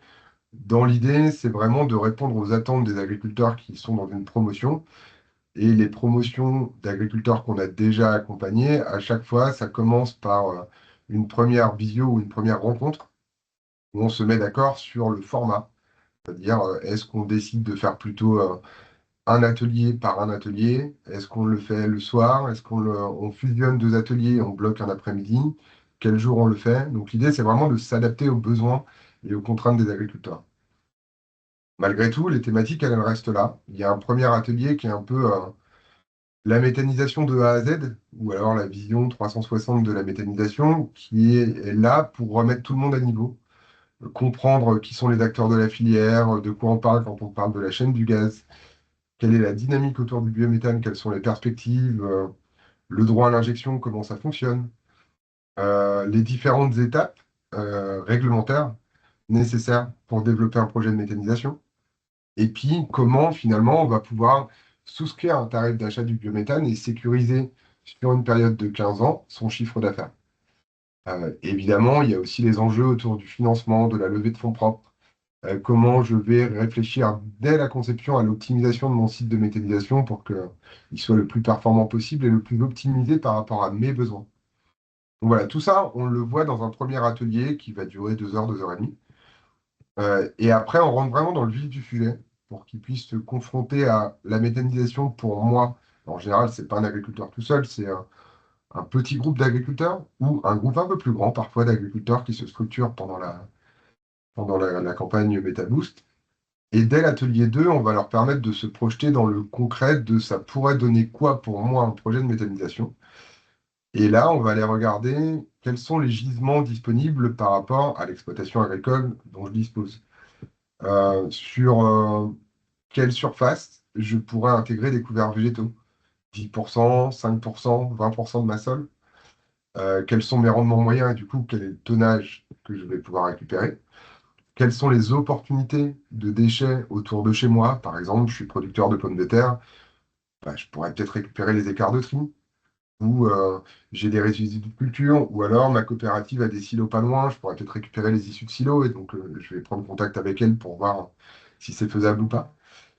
Dans l'idée, c'est vraiment de répondre aux attentes des agriculteurs qui sont dans une promotion. Et les promotions d'agriculteurs qu'on a déjà accompagnés, à chaque fois, ça commence par une première visio ou une première rencontre où on se met d'accord sur le format. C'est-à-dire, est-ce qu'on décide de faire plutôt un atelier par un atelier? Est-ce qu'on le fait le soir? Est-ce on fusionne 2 ateliers, on bloque un après-midi? Quel jour on le fait? Donc l'idée, c'est vraiment de s'adapter aux besoins et aux contraintes des agriculteurs. Malgré tout, les thématiques, elles restent là. Il y a un premier atelier qui est un peu la méthanisation de A à Z, ou alors la vision 360 de la méthanisation, qui est là pour remettre tout le monde à niveau, comprendre qui sont les acteurs de la filière, de quoi on parle quand on parle de la chaîne du gaz, quelle est la dynamique autour du biométhane, quelles sont les perspectives, le droit à l'injection, comment ça fonctionne, les différentes étapes réglementaires nécessaires pour développer un projet de méthanisation, et puis comment finalement on va pouvoir souscrire un tarif d'achat du biométhane et sécuriser sur une période de 15 ans son chiffre d'affaires. Évidemment, il y a aussi les enjeux autour du financement, de la levée de fonds propres, comment je vais réfléchir dès la conception à l'optimisation de mon site de méthanisation pour qu'il soit le plus performant possible et le plus optimisé par rapport à mes besoins. Donc voilà, tout ça, on le voit dans un premier atelier qui va durer 2 heures, 2 heures et demie. Et après, on rentre vraiment dans le vif du sujet pour qu'ils puissent se confronter à la méthanisation pour moi. En général, c'est pas un agriculteur tout seul, c'est un petit groupe d'agriculteurs ou un groupe un peu plus grand parfois d'agriculteurs qui se structurent pendant la campagne MetaBoost. Et dès l'atelier 2, on va leur permettre de se projeter dans le concret de ça pourrait donner quoi pour moi un projet de méthanisation. Et là, on va aller regarder quels sont les gisements disponibles par rapport à l'exploitation agricole dont je dispose. Sur quelle surface je pourrais intégrer des couverts végétaux? 10%, 5%, 20% de ma sol? Quels sont mes rendements moyens et du coup, quel est le tonnage que je vais pouvoir récupérer? Quelles sont les opportunités de déchets autour de chez moi? Par exemple, je suis producteur de pommes de terre, bah, je pourrais peut-être récupérer les écarts de tri, ou j'ai des résidus de culture, ou alors ma coopérative a des silos pas loin, je pourrais peut-être récupérer les issues de silos, et donc je vais prendre contact avec elle pour voir si c'est faisable ou pas.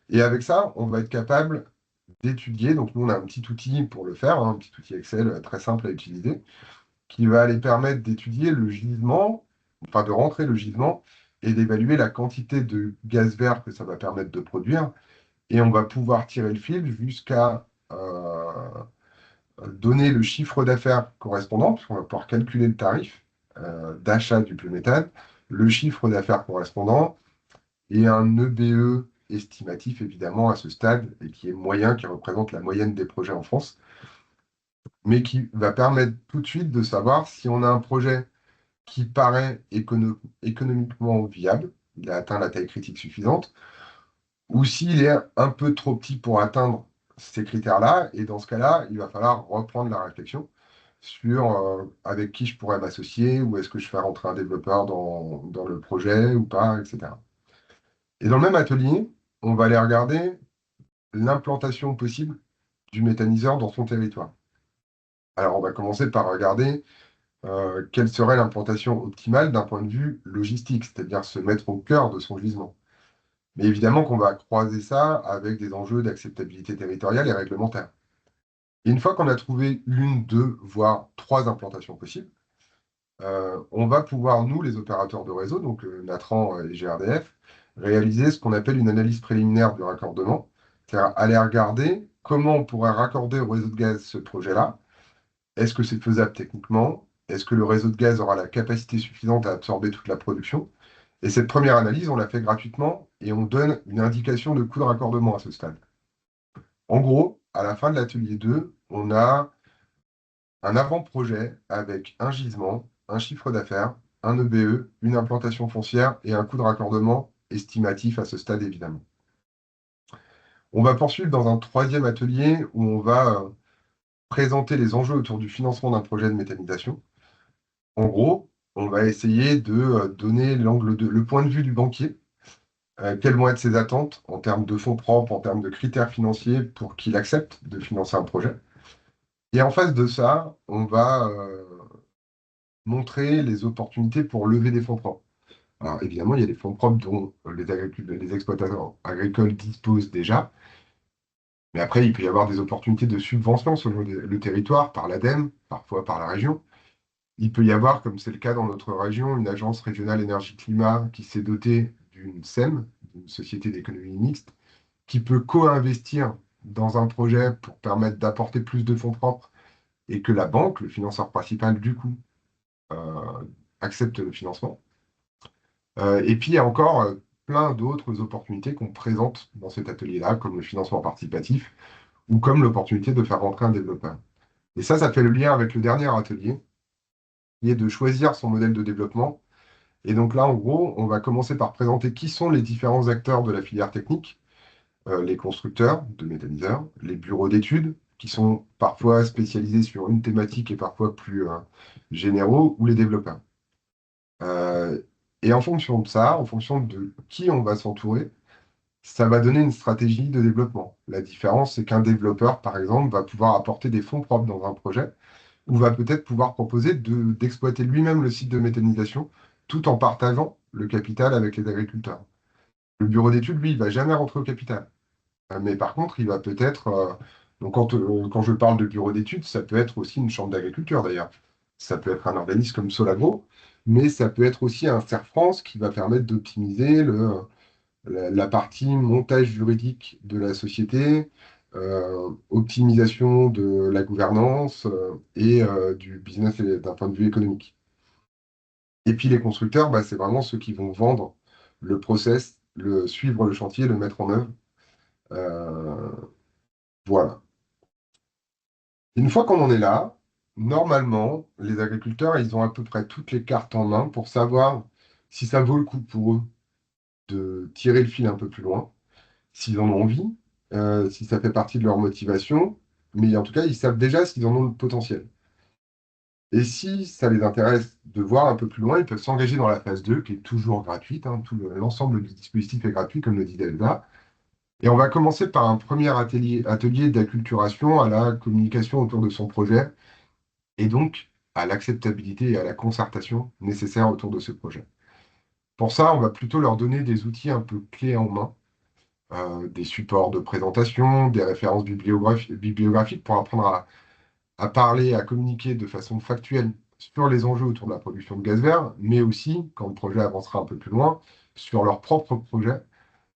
Et avec ça, on va être capable d'étudier, donc nous on a un petit outil pour le faire, hein, un petit outil Excel très simple à utiliser, qui va aller permettre d'étudier le gisement, enfin de rentrer le gisement, et d'évaluer la quantité de gaz vert que ça va permettre de produire, et on va pouvoir tirer le fil jusqu'à donner le chiffre d'affaires correspondant, puisqu'on va pouvoir calculer le tarif d'achat du biométhane, le chiffre d'affaires correspondant et un EBE estimatif évidemment à ce stade et qui est moyen, qui représente la moyenne des projets en France, mais qui va permettre tout de suite de savoir si on a un projet qui paraît économiquement viable, il a atteint la taille critique suffisante, ou s'il est un peu trop petit pour atteindre ces critères-là, et dans ce cas-là, il va falloir reprendre la réflexion sur avec qui je pourrais m'associer, ou est-ce que je fais rentrer un développeur dans le projet ou pas, etc. Et dans le même atelier, on va aller regarder l'implantation possible du méthaniseur dans son territoire. Alors, on va commencer par regarder quelle serait l'implantation optimale d'un point de vue logistique, c'est-à-dire se mettre au cœur de son gisement. Mais évidemment qu'on va croiser ça avec des enjeux d'acceptabilité territoriale et réglementaire. Et une fois qu'on a trouvé une, deux, voire trois implantations possibles, on va pouvoir, nous, les opérateurs de réseau, donc Natran et GRDF, réaliser ce qu'on appelle une analyse préliminaire du raccordement, c'est-à-dire aller regarder comment on pourrait raccorder au réseau de gaz ce projet-là. Est-ce que c'est faisable techniquement? Est-ce que le réseau de gaz aura la capacité suffisante à absorber toute la production? Et cette première analyse, on la fait gratuitement et on donne une indication de coût de raccordement à ce stade. En gros, à la fin de l'atelier 2, on a un avant-projet avec un gisement, un chiffre d'affaires, un EBE, une implantation foncière et un coût de raccordement estimatif à ce stade, évidemment. On va poursuivre dans un troisième atelier où on va présenter les enjeux autour du financement d'un projet de méthanisation. En gros, on va essayer de donner le point de vue du banquier. Quelles vont être ses attentes en termes de fonds propres, en termes de critères financiers pour qu'il accepte de financer un projet. Et en face de ça, on va montrer les opportunités pour lever des fonds propres. Alors évidemment, il y a des fonds propres dont les exploitants agricoles disposent déjà, mais après, il peut y avoir des opportunités de subvention selon le territoire, par l'ADEME, parfois par la région. Il peut y avoir, comme c'est le cas dans notre région, une agence régionale énergie-climat qui s'est dotée d'une SEM, d'une société d'économie mixte, qui peut co-investir dans un projet pour permettre d'apporter plus de fonds propres et que la banque, le financeur principal du coup, euh, accepte le financement. Et puis il y a encore plein d'autres opportunités qu'on présente dans cet atelier-là, comme le financement participatif ou comme l'opportunité de faire rentrer un développeur. Et ça fait le lien avec le dernier atelier, qui est de choisir son modèle de développement. Et donc là, en gros, on va commencer par présenter qui sont les différents acteurs de la filière technique, les constructeurs de méthaniseurs, les bureaux d'études, qui sont parfois spécialisés sur une thématique et parfois plus généraux, ou les développeurs. Euh, et en fonction de ça, en fonction de qui on va s'entourer, ça va donner une stratégie de développement. La différence, c'est qu'un développeur, par exemple, va pouvoir apporter des fonds propres dans un projet, ou va peut-être pouvoir proposer d'exploiter lui-même le site de méthanisation, tout en partageant le capital avec les agriculteurs. Le bureau d'études, lui, il ne va jamais rentrer au capital. Mais par contre, il va peut-être. Donc, quand je parle de bureau d'études, ça peut être aussi une chambre d'agriculture d'ailleurs. Ça peut être un organisme comme Solagro, mais ça peut être aussi un CER France qui va permettre d'optimiser la partie montage juridique de la société, optimisation de la gouvernance et du business d'un point de vue économique. Et puis les constructeurs, bah, c'est vraiment ceux qui vont vendre le process, suivre le chantier, le mettre en œuvre. Euh, voilà. Une fois qu'on en est là, normalement, les agriculteurs, ils ont à peu près toutes les cartes en main pour savoir si ça vaut le coup pour eux de tirer le fil un peu plus loin, s'ils en ont envie, si ça fait partie de leur motivation, mais en tout cas, ils savent déjà s'ils en ont le potentiel. Et si ça les intéresse de voir un peu plus loin, ils peuvent s'engager dans la phase 2, qui est toujours gratuite, hein. L'ensemble du dispositif est gratuit, comme le dit Elsa. Et on va commencer par un premier atelier d'acculturation à la communication autour de son projet, et donc à l'acceptabilité et à la concertation nécessaires autour de ce projet. Pour ça, on va plutôt leur donner des outils un peu clés en main, des supports de présentation, des références bibliographiques pour apprendre à parler, à communiquer de façon factuelle sur les enjeux autour de la production de gaz vert, mais aussi, quand le projet avancera un peu plus loin, sur leur propre projet,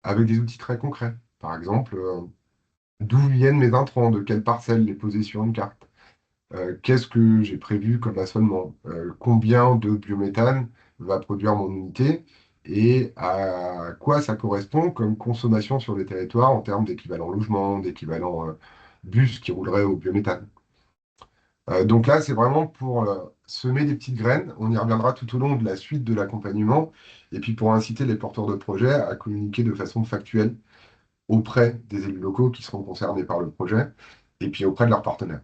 avec des outils très concrets. Par exemple, d'où viennent mes intrants, de quelle parcelle les poser sur une carte, qu'est-ce que j'ai prévu comme assolement, combien de biométhane va produire mon unité, et à quoi ça correspond comme consommation sur les territoires en termes d'équivalent logement, d'équivalent bus qui roulerait au biométhane. Donc là, c'est vraiment pour semer des petites graines. On y reviendra tout au long de la suite de l'accompagnement. Et puis pour inciter les porteurs de projets à communiquer de façon factuelle auprès des élus locaux qui seront concernés par le projet et puis auprès de leurs partenaires.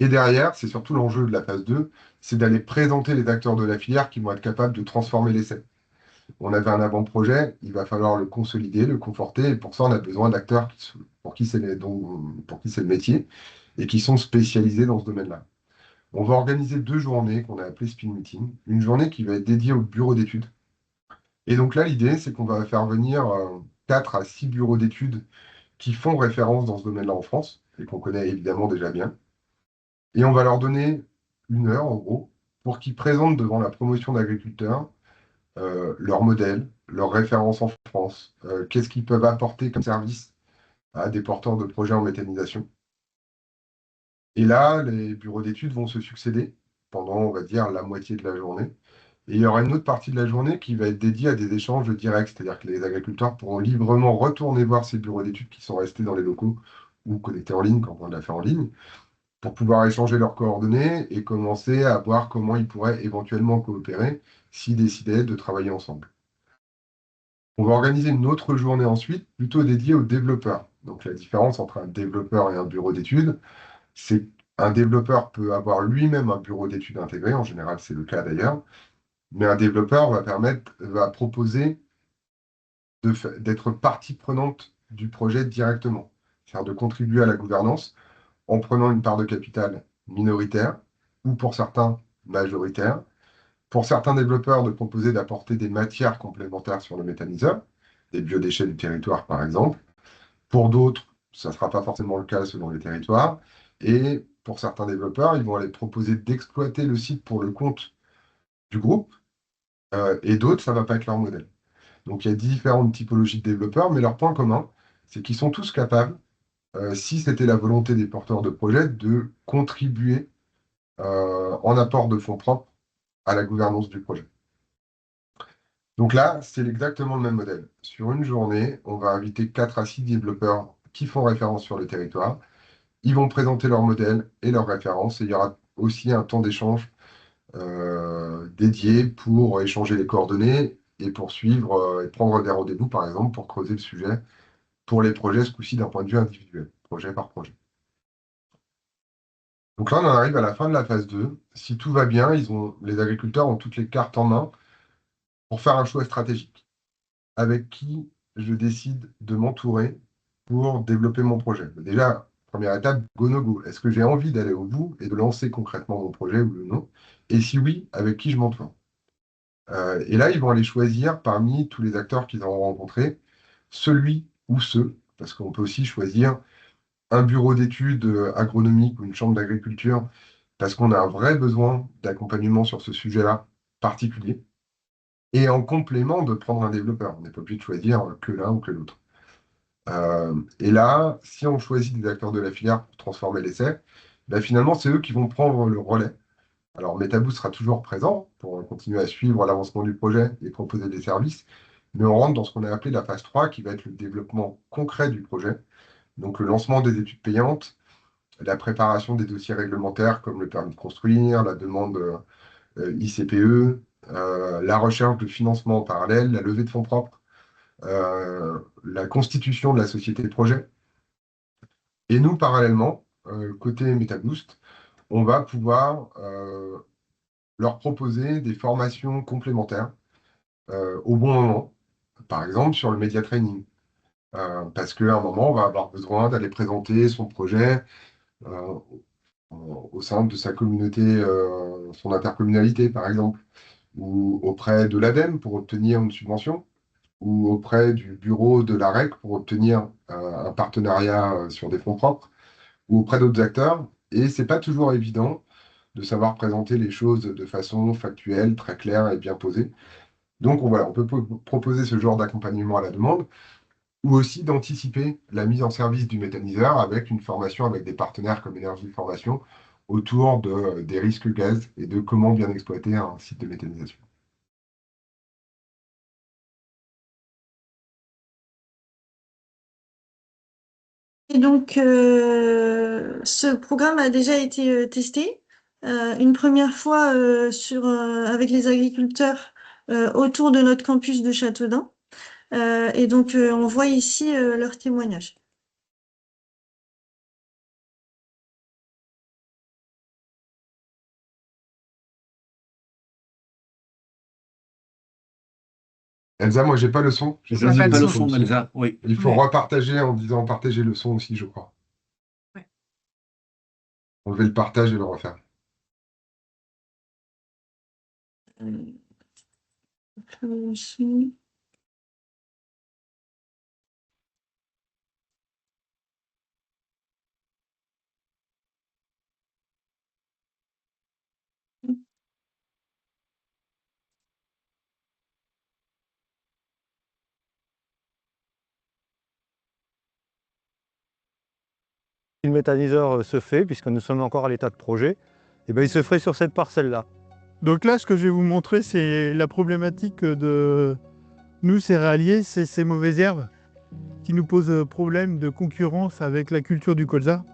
Et derrière, c'est surtout l'enjeu de la phase 2, c'est d'aller présenter les acteurs de la filière qui vont être capables de transformer l'essai. On avait un avant-projet, il va falloir le consolider, le conforter, et pour ça, on a besoin d'acteurs pour qui c'est le métier et qui sont spécialisés dans ce domaine-là. On va organiser 2 journées qu'on a appelées Spin Meeting. Une journée qui va être dédiée au bureau d'études. Et donc là, l'idée, c'est qu'on va faire venir 4 à 6 bureaux d'études qui font référence dans ce domaine-là en France, et qu'on connaît évidemment déjà bien. Et on va leur donner 1 heure, en gros, pour qu'ils présentent devant la promotion d'agriculteurs leur modèle, leurs références en France, qu'est-ce qu'ils peuvent apporter comme service à des porteurs de projets en méthanisation. Et là, les bureaux d'études vont se succéder pendant, on va dire, la moitié de la journée. Et il y aura une autre partie de la journée qui va être dédiée à des échanges directs, c'est-à-dire que les agriculteurs pourront librement retourner voir ces bureaux d'études qui sont restés dans les locaux ou connectés en ligne quand on l'a fait en ligne, pour pouvoir échanger leurs coordonnées et commencer à voir comment ils pourraient éventuellement coopérer s'ils décidaient de travailler ensemble. On va organiser une autre journée ensuite, plutôt dédiée aux développeurs. Donc la différence entre un développeur et un bureau d'études, c'est qu'un développeur peut avoir lui-même un bureau d'études intégré, en général c'est le cas d'ailleurs, mais un développeur va proposer d'être partie prenante du projet directement, c'est-à-dire de contribuer à la gouvernance en prenant une part de capital minoritaire, ou pour certains majoritaire. Pour certains développeurs, de proposer d'apporter des matières complémentaires sur le méthaniseur, des biodéchets du territoire par exemple. Pour d'autres, ça ne sera pas forcément le cas selon les territoires. Et pour certains développeurs, ils vont aller proposer d'exploiter le site pour le compte du groupe, et d'autres, ça ne va pas être leur modèle. Donc il y a différentes typologies de développeurs, mais leur point commun, c'est qu'ils sont tous capables, si c'était la volonté des porteurs de projet, de contribuer en apport de fonds propres à la gouvernance du projet. Donc là, c'est exactement le même modèle. Sur une journée, on va inviter 4 à 6 développeurs qui font référence sur le territoire. Ils vont présenter leur modèle et leurs références. Et il y aura aussi un temps d'échange dédié pour échanger les coordonnées et poursuivre et prendre des rendez-vous, par exemple, pour creuser le sujet pour les projets, ce coup-ci d'un point de vue individuel, projet par projet. Donc là, on en arrive à la fin de la phase 2. Si tout va bien, les agriculteurs ont toutes les cartes en main pour faire un choix stratégique. Avec qui je décide de m'entourer pour développer mon projet? Déjà, première étape, go no go. Est-ce que j'ai envie d'aller au bout et de lancer concrètement mon projet ou non? Et si oui, avec qui je m'entoure? Et là, ils vont aller choisir parmi tous les acteurs qu'ils auront rencontrés, celui ou ceux, parce qu'on peut aussi choisir un bureau d'études agronomiques ou une chambre d'agriculture, parce qu'on a un vrai besoin d'accompagnement sur ce sujet-là particulier. Et en complément de prendre un développeur. On n'est pas obligé de choisir que l'un ou que l'autre. Et là, si on choisit des acteurs de la filière pour transformer l'essai, ben finalement, c'est eux qui vont prendre le relais. Alors, Metaboost sera toujours présent pour continuer à suivre l'avancement du projet et proposer des services, Mais on rentre dans ce qu'on a appelé la phase 3, qui va être le développement concret du projet. Donc le lancement des études payantes, la préparation des dossiers réglementaires comme le permis de construire, la demande ICPE, la recherche de financement en parallèle, la levée de fonds propres, la constitution de la société de projet. Et nous, parallèlement, côté MetaBoost, on va pouvoir leur proposer des formations complémentaires au bon moment, par exemple sur le média training. Parce qu'à un moment, on va avoir besoin d'aller présenter son projet euh, au sein de sa communauté, son intercommunalité, par exemple, ou auprès de l'ADEME pour obtenir une subvention, ou auprès du bureau de la REC pour obtenir un partenariat sur des fonds propres, ou auprès d'autres acteurs. Et c'est pas toujours évident de savoir présenter les choses de façon factuelle, très claire et bien posée. Donc voilà, on peut proposer ce genre d'accompagnement à la demande, ou aussi d'anticiper la mise en service du méthaniseur avec une formation avec des partenaires comme Énergie Formation autour des risques gaz et de comment bien exploiter un site de méthanisation. Et donc, ce programme a déjà été testé une première fois avec les agriculteurs autour de notre campus de Châteaudun. Et donc, on voit ici leurs témoignages. Elsa, moi, j'ai pas le son. Je n'ai pas le son, Elsa. Oui. Il faut repartager en disant partager le son aussi, je crois. Ouais. Enlever le partage et le refaire. Le son. Si le méthaniseur se fait, puisque nous sommes encore à l'état de projet, eh bien, il se ferait sur cette parcelle-là. Donc là, ce que je vais vous montrer, c'est la problématique de nous, céréaliers, c'est ces mauvaises herbes qui nous posent problème de concurrence avec la culture du colza,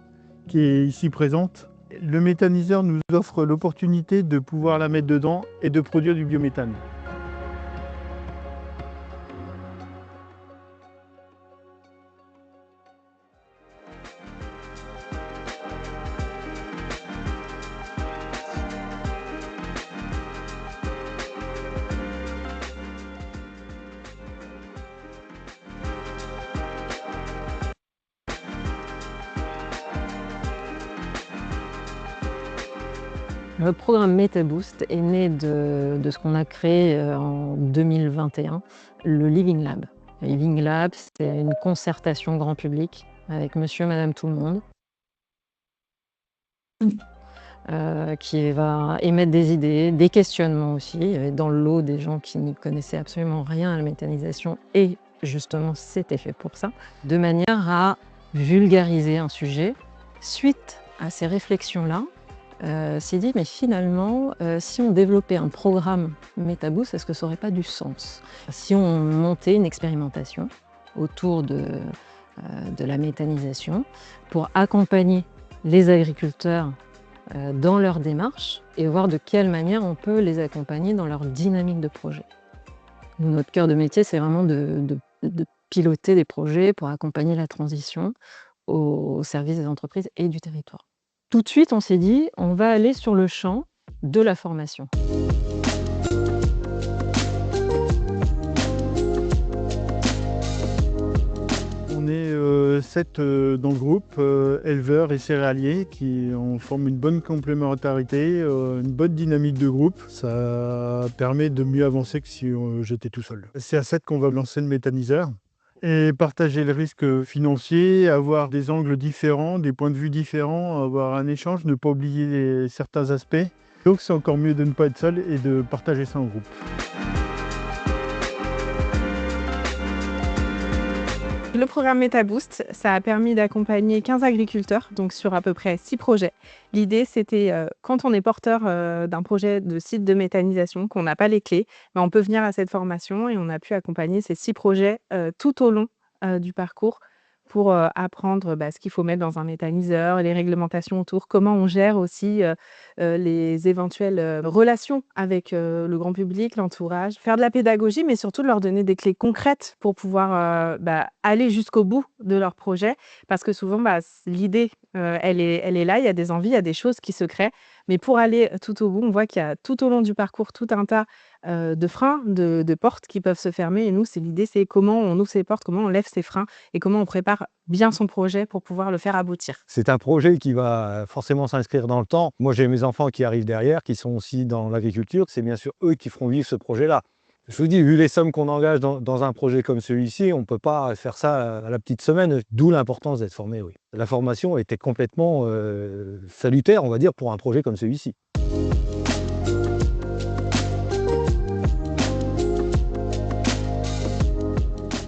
qui est ici présente. Le méthaniseur nous offre l'opportunité de pouvoir la mettre dedans et de produire du biométhane. Le programme MetaBoost est né de ce qu'on a créé en 2021, le Living Lab. Le Living Lab, c'est une concertation grand public avec monsieur et madame tout le monde, qui va émettre des idées, des questionnements aussi. Il y avait dans le lot des gens qui n'y connaissaient absolument rien à la méthanisation et justement c'était fait pour ça, de manière à vulgariser un sujet. Suite à ces réflexions-là, s'est dit, mais finalement, si on développait un programme MetaBoost, est-ce que ça n'aurait pas du sens? Si on montait une expérimentation autour de la méthanisation pour accompagner les agriculteurs dans leur démarche et voir de quelle manière on peut les accompagner dans leur dynamique de projet. Nous, notre cœur de métier, c'est vraiment de piloter des projets pour accompagner la transition au service des entreprises et du territoire. Tout de suite, on s'est dit, on va aller sur le champ de la formation. On est 7 dans le groupe, éleveurs et céréaliers, qui forment une bonne complémentarité, une bonne dynamique de groupe. Ça permet de mieux avancer que si j'étais tout seul. C'est à 7 qu'on va lancer le méthaniseur. Et partager le risque financier, avoir des angles différents, des points de vue différents, avoir un échange, ne pas oublier certains aspects. Donc c'est encore mieux de ne pas être seul et de partager ça en groupe. le programme MetaBoost, ça a permis d'accompagner 15 agriculteurs, donc sur à peu près 6 projets. L'idée, c'était quand on est porteur d'un projet de site de méthanisation, qu'on n'a pas les clés, ben, on peut venir à cette formation et on a pu accompagner ces 6 projets tout au long du parcours pour apprendre ce qu'il faut mettre dans un méthaniseur, les réglementations autour, comment on gère aussi les éventuelles relations avec le grand public, l'entourage, faire de la pédagogie, mais surtout de leur donner des clés concrètes pour pouvoir aller jusqu'au bout de leur projet. Parce que souvent, l'idée, elle est là, il y a des envies, il y a des choses qui se créent. Mais pour aller tout au bout, on voit qu'il y a tout au long du parcours tout un tas de freins, de portes qui peuvent se fermer. Et nous, l'idée, c'est comment on ouvre ces portes, comment on lève ces freins et comment on prépare bien son projet pour pouvoir le faire aboutir. C'est un projet qui va forcément s'inscrire dans le temps. Moi, j'ai mes enfants qui arrivent derrière, qui sont aussi dans l'agriculture. C'est bien sûr eux qui feront vivre ce projet-là. Je vous dis, vu les sommes qu'on engage dans un projet comme celui-ci, on ne peut pas faire ça à la petite semaine, d'où l'importance d'être formé, oui. La formation était complètement salutaire, on va dire, pour un projet comme celui-ci.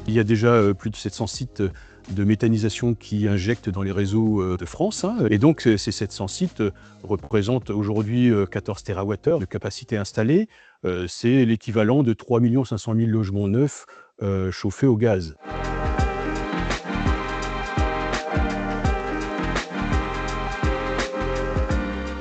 Il y a déjà plus de 700 sites de méthanisation qui injectent dans les réseaux de France. Et donc, ces 700 sites représentent aujourd'hui 14 TWh de capacité installée. C'est l'équivalent de 3 500 000 logements neufs chauffés au gaz.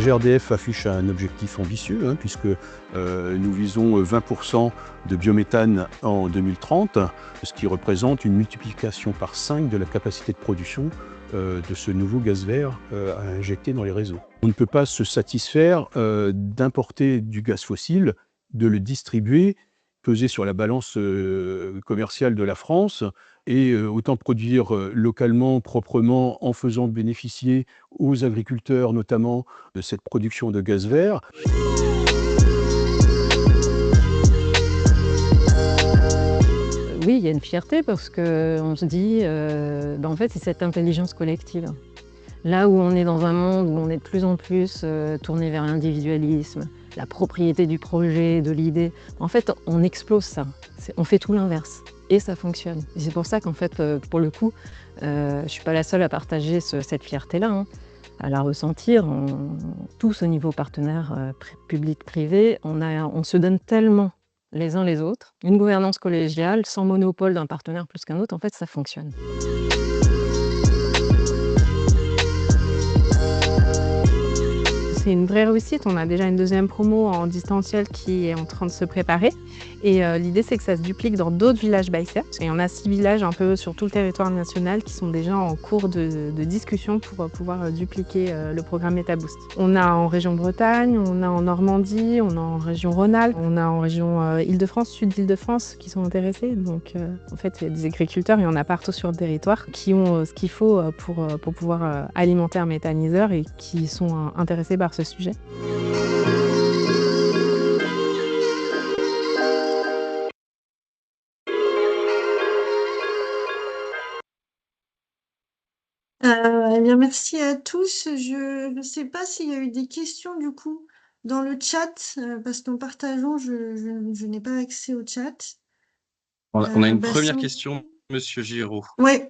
GRDF affiche un objectif ambitieux, puisque nous visons 20% de biométhane en 2030, ce qui représente une multiplication par 5 de la capacité de production de ce nouveau gaz vert à injecter dans les réseaux. On ne peut pas se satisfaire d'importer du gaz fossile, de le distribuer, peser sur la balance commerciale de la France, et autant produire localement, proprement, en faisant bénéficier aux agriculteurs notamment de cette production de gaz vert. Oui, il y a une fierté parce qu'on se dit, en fait, c'est cette intelligence collective. Là où on est dans un monde où on est de plus en plus tourné vers l'individualisme, la propriété du projet, de l'idée, en fait, on explose ça. On fait tout l'inverse. Et ça fonctionne. Et c'est pour ça qu'en fait, pour le coup, je ne suis pas la seule à partager cette fierté-là, à la ressentir. Tous au niveau partenaire public-privé, on se donne tellement les uns les autres. Une gouvernance collégiale, sans monopole d'un partenaire plus qu'un autre, en fait, ça fonctionne. C'est une vraie réussite. On a déjà une deuxième promo en distanciel qui est en train de se préparer. Et l'idée, c'est que ça se duplique dans d'autres villages Baïser. Et on a 6 villages un peu sur tout le territoire national qui sont déjà en cours de discussion pour pouvoir dupliquer le programme MetaBoost. On a en région Bretagne, on a en Normandie, on a en région Rhône-Alpes, on a en région Île-de-France, sud d'Île-de-France qui sont intéressés. Donc en fait, il y a des agriculteurs, il y en a partout sur le territoire qui ont ce qu'il faut pour pouvoir alimenter un méthaniseur et qui sont intéressés par ce sujet. Eh bien, merci à tous. Je ne sais pas s'il y a eu des questions du coup dans le chat, parce qu'en partageant, je n'ai pas accès au chat. On a une première question, Monsieur Giraud. Oui.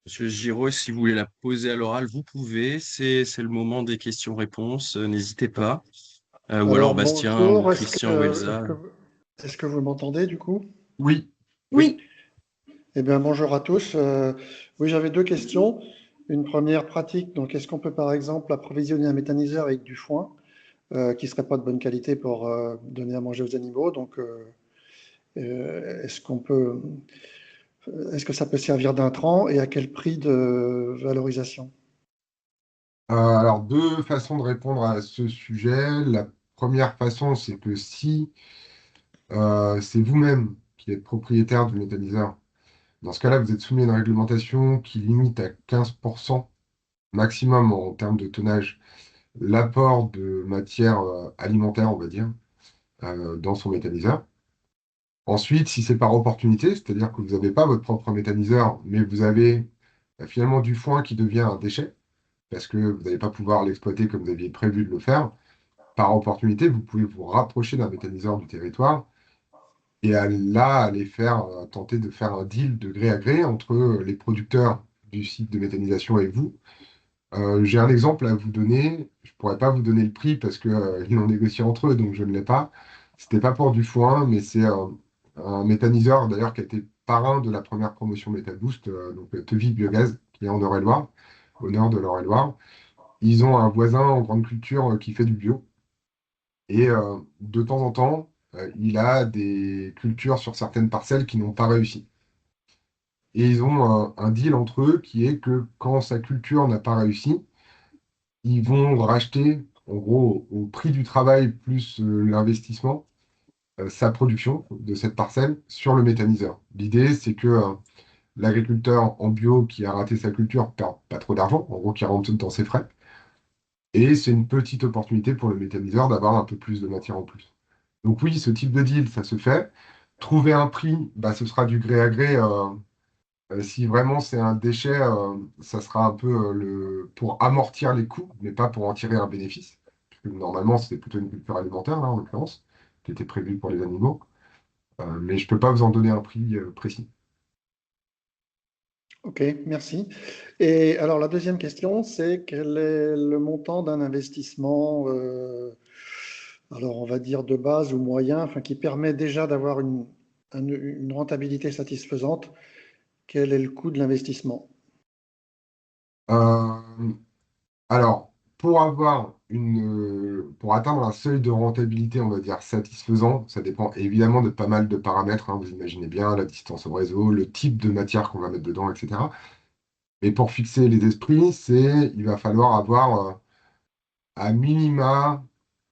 Monsieur Giraud, si vous voulez la poser à l'oral, vous pouvez. C'est le moment des questions-réponses. N'hésitez pas. Ou alors Bastien, bonjour, ou Christian, ou Elsa. Est-ce que vous m'entendez du coup? Oui. Oui. Eh bien, bonjour à tous. Oui, j'avais 2 questions. Une première pratique. Donc, est-ce qu'on peut par exemple approvisionner un méthaniseur avec du foin qui ne serait pas de bonne qualité pour donner à manger aux animaux? Donc, est-ce que ça peut servir d'intrant et à quel prix de valorisation? Alors, 2 façons de répondre à ce sujet. La première façon, c'est que si c'est vous-même qui êtes propriétaire du méthaniseur, dans ce cas-là, vous êtes soumis à une réglementation qui limite à 15% maximum en termes de tonnage l'apport de matière alimentaire, on va dire, dans son méthaniseur. Ensuite, si c'est par opportunité, c'est-à-dire que vous n'avez pas votre propre méthaniseur, mais vous avez finalement du foin qui devient un déchet, parce que vous n'allez pas pouvoir l'exploiter comme vous aviez prévu de le faire, par opportunité, vous pouvez vous rapprocher d'un méthaniseur du territoire et à les faire tenter de faire un deal de gré à gré entre les producteurs du site de méthanisation et vous. J'ai un exemple à vous donner. Je ne pourrais pas vous donner le prix parce que, ils l'ont négocié entre eux, donc je ne l'ai pas. C'était pas pour du foin, mais c'est un méthaniseur d'ailleurs qui a été parrain de la première promotion MetaBoost, donc Tevi Biogaz, qui est en Eure-et-Loire, au nord de l'Eure-et-Loire. Ils ont un voisin en grande culture qui fait du bio. Et de temps en temps, il a des cultures sur certaines parcelles qui n'ont pas réussi. Et ils ont un deal entre eux qui est que quand sa culture n'a pas réussi, ils vont racheter, en gros, au prix du travail plus l'investissement, sa production de cette parcelle sur le méthaniseur. L'idée, c'est que l'agriculteur en bio qui a raté sa culture perd pas trop d'argent, en gros, qui rentre dans ses frais. Et c'est une petite opportunité pour le méthaniseur d'avoir un peu plus de matière en plus. Donc oui, ce type de deal, ça se fait. Trouver un prix, bah, ce sera du gré à gré. Si vraiment c'est un déchet, ça sera un peu pour amortir les coûts, mais pas pour en tirer un bénéfice. Parce que normalement, c'était plutôt une culture alimentaire, là, en l'occurrence, qui était prévue pour les animaux. Mais je ne peux pas vous en donner un prix précis. Ok, merci. Et alors la deuxième question, c'est quel est le montant d'un investissement, alors on va dire de base ou moyen, enfin, qui permet déjà d'avoir une rentabilité satisfaisante. Quel est le coût de l'investissement? Euh, alors, pour atteindre un seuil de rentabilité, on va dire satisfaisant, ça dépend évidemment de pas mal de paramètres, hein, vous imaginez bien, la distance au réseau, le type de matière qu'on va mettre dedans, etc. Mais pour fixer les esprits, il va falloir avoir à minima,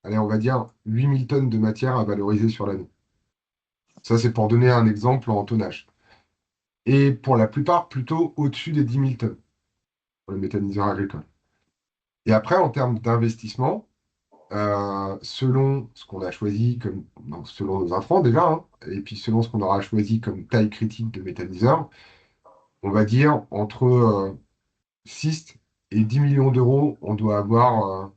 allez, on va dire 8000 tonnes de matière à valoriser sur l'année. Ça, c'est pour donner un exemple en tonnage. Et pour la plupart, plutôt au-dessus des 10 000 tonnes pour le méthaniseur agricole. Et après, en termes d'investissement, selon ce qu'on a choisi comme, donc, selon nos intrants déjà, hein, et puis selon ce qu'on aura choisi comme taille critique de méthaniseur, on va dire entre 6 et 10 millions d'euros, on doit avoir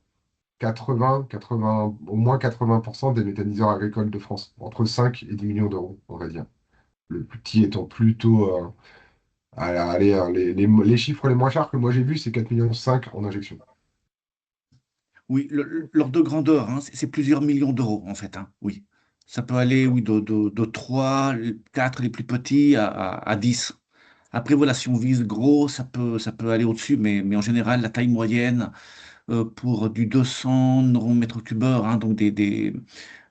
au moins 80% des méthaniseurs agricoles de France, entre 5 et 10 millions d'euros, on va dire. Le petit étant plutôt, allez, les chiffres les moins chers que moi j'ai vus, c'est 4,5 millions en injection. Oui, l'ordre de grandeur, hein, c'est plusieurs millions d'euros en fait, hein, oui. Ça peut aller oui, de 3, 4 les plus petits à 10. Après, voilà, si on vise gros, ça peut aller au-dessus, mais en général, la taille moyenne pour du 200 neuromètres-cubeurs, hein, donc des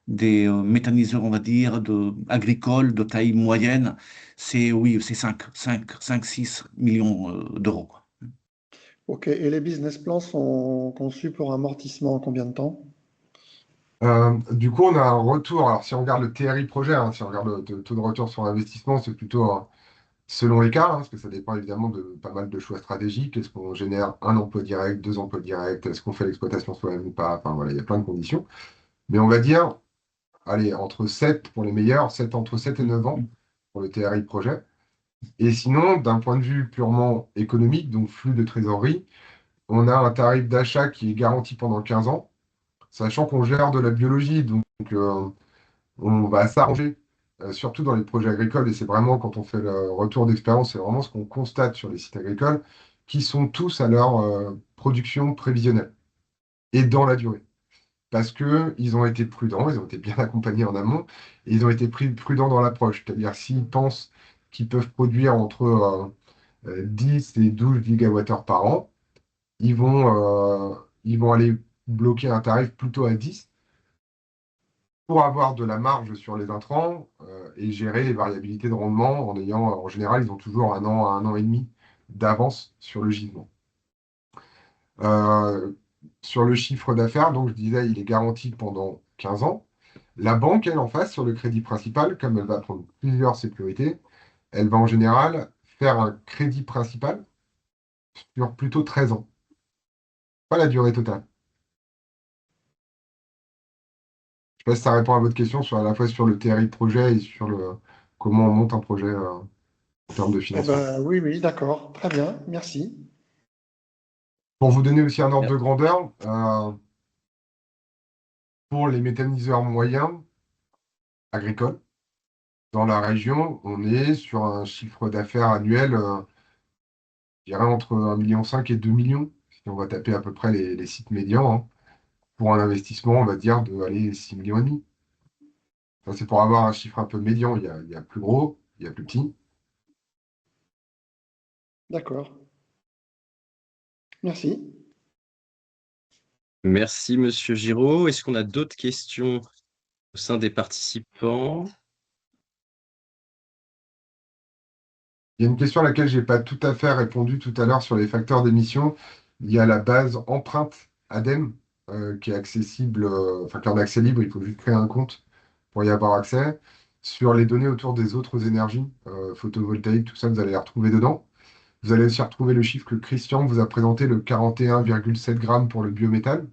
méthaniseurs, on va dire, agricoles de taille moyenne, c'est oui, c'est 6 millions d'euros. Ok, et les business plans sont conçus pour un amortissement en combien de temps? Du coup, on a un retour. Alors, si on regarde le TRI projet, hein, si on regarde le taux de retour sur investissement, c'est plutôt selon les cas, hein, parce que ça dépend évidemment de pas mal de choix stratégiques. Est-ce qu'on génère un emploi direct, deux emplois directs? Est-ce qu'on fait l'exploitation soi-même ou pas? Enfin, voilà, il y a plein de conditions. Mais on va dire, allez, entre 7 pour les meilleurs, entre 7 et 9 ans pour le TRI projet. Et sinon, d'un point de vue purement économique, donc flux de trésorerie, on a un tarif d'achat qui est garanti pendant 15 ans, sachant qu'on gère de la biologie, donc on va s'arranger, surtout dans les projets agricoles, et c'est vraiment quand on fait le retour d'expérience, c'est vraiment ce qu'on constate sur les sites agricoles, qui sont tous à leur production prévisionnelle et dans la durée. Parce qu'ils ont été prudents, ils ont été bien accompagnés en amont, et ils ont été prudents dans l'approche. C'est-à-dire s'ils pensent qu'ils peuvent produire entre 10 et 12 gigawattheures par an, ils vont aller bloquer un tarif plutôt à 10 pour avoir de la marge sur les intrants et gérer les variabilités de rendement en général, ils ont toujours un an et demi d'avance sur le gisement. Euh, sur le chiffre d'affaires, donc je disais, il est garanti pendant 15 ans. La banque, elle, en face, sur le crédit principal, comme elle va prendre plusieurs sécurités, elle va en général faire un crédit principal sur plutôt 13 ans, pas la durée totale. Je sais pas si ça répond à votre question à la fois sur le TRI projet et sur comment on monte un projet en termes de Eh financement. ben, oui, oui, d'accord, très bien, merci. Pour vous donner aussi un ordre de grandeur, pour les méthaniseurs moyens agricoles, dans la région, on est sur un chiffre d'affaires annuel, je dirais entre 1,5 million et 2 millions, si on va taper à peu près les sites médians, hein, pour un investissement, on va dire, de aller 6,5 millions. Ça, c'est pour avoir un chiffre un peu médian. Il y a plus gros, il y a plus petit. D'accord. Merci. Merci, Monsieur Giraud. Est-ce qu'on a d'autres questions au sein des participants? Il y a une question à laquelle je n'ai pas tout à fait répondu tout à l'heure sur les facteurs d'émission. Il y a la base empreinte ADEME qui est accessible, enfin qui est en accès libre, il faut juste créer un compte pour y avoir accès. Sur les données autour des autres énergies, photovoltaïques, tout ça, vous allez les retrouver dedans. Vous allez aussi retrouver le chiffre que Christian vous a présenté, le 41,7 grammes pour le biométhane.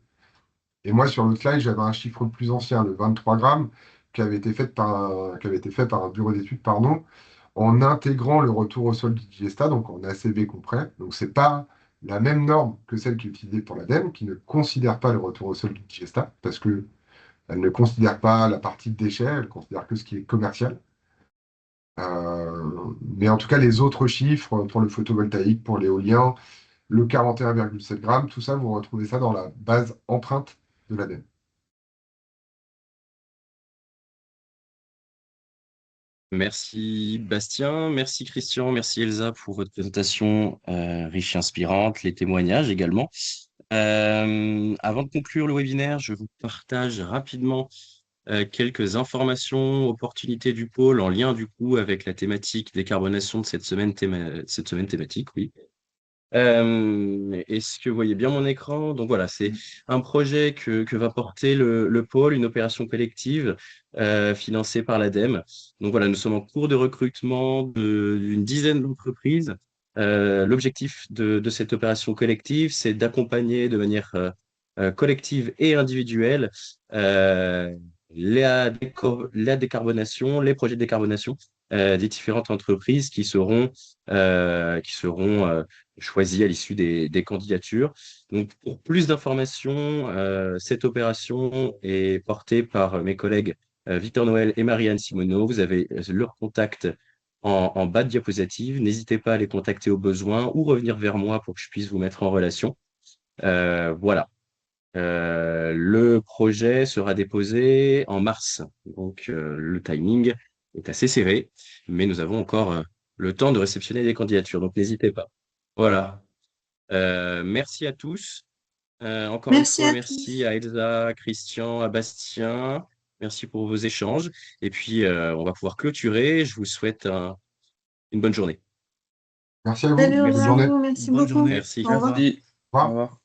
Et moi, sur le slide, j'avais un chiffre plus ancien, le 23 grammes, qui avait été fait par un bureau d'études, pardon, en intégrant le retour au sol du Digesta, donc en ACV complet. Donc, ce n'est pas la même norme que celle qui est utilisée pour l'ADEME, qui ne considère pas le retour au sol du Digesta, parce qu'elle ne considère pas la partie de déchets, elle considère que ce qui est commercial. Mais en tout cas, les autres chiffres pour le photovoltaïque, pour l'éolien, le 41,7 grammes, tout ça, vous retrouvez ça dans la base empreinte de l'ADEME. Merci Bastien, merci Christian, merci Elsa pour votre présentation riche et inspirante, les témoignages également. Avant de conclure le webinaire, je vous partage rapidement quelques informations, opportunités du pôle en lien du coup avec la thématique décarbonation de cette semaine thématique, oui. Est-ce que vous voyez bien mon écran? Donc voilà, c'est un projet que va porter le pôle, une opération collective financée par l'ADEME. Donc voilà, nous sommes en cours de recrutement d'une dizaine d'entreprises. L'objectif de cette opération collective, c'est d'accompagner de manière collective et individuelle la décarbonation, les projets de décarbonation des différentes entreprises qui seront choisis à l'issue des candidatures. Donc, pour plus d'informations, cette opération est portée par mes collègues Victor Noël et Marianne Simoneau. Vous avez leur contact en bas de diapositive. N'hésitez pas à les contacter au besoin ou revenir vers moi pour que je puisse vous mettre en relation. Voilà. Le projet sera déposé en mars. Donc, le timing est assez serré, mais nous avons encore le temps de réceptionner des candidatures. Donc, n'hésitez pas. Voilà. Merci à tous. Encore une Merci fois, à merci tous. à Elsa, à Christian, à Bastien. Merci pour vos échanges. Et puis, on va pouvoir clôturer. Je vous souhaite une bonne journée. Merci à vous. Salut, au Bonne revoir à journée. vous. Merci Bonne beaucoup. journée. Merci. Au revoir. Au revoir.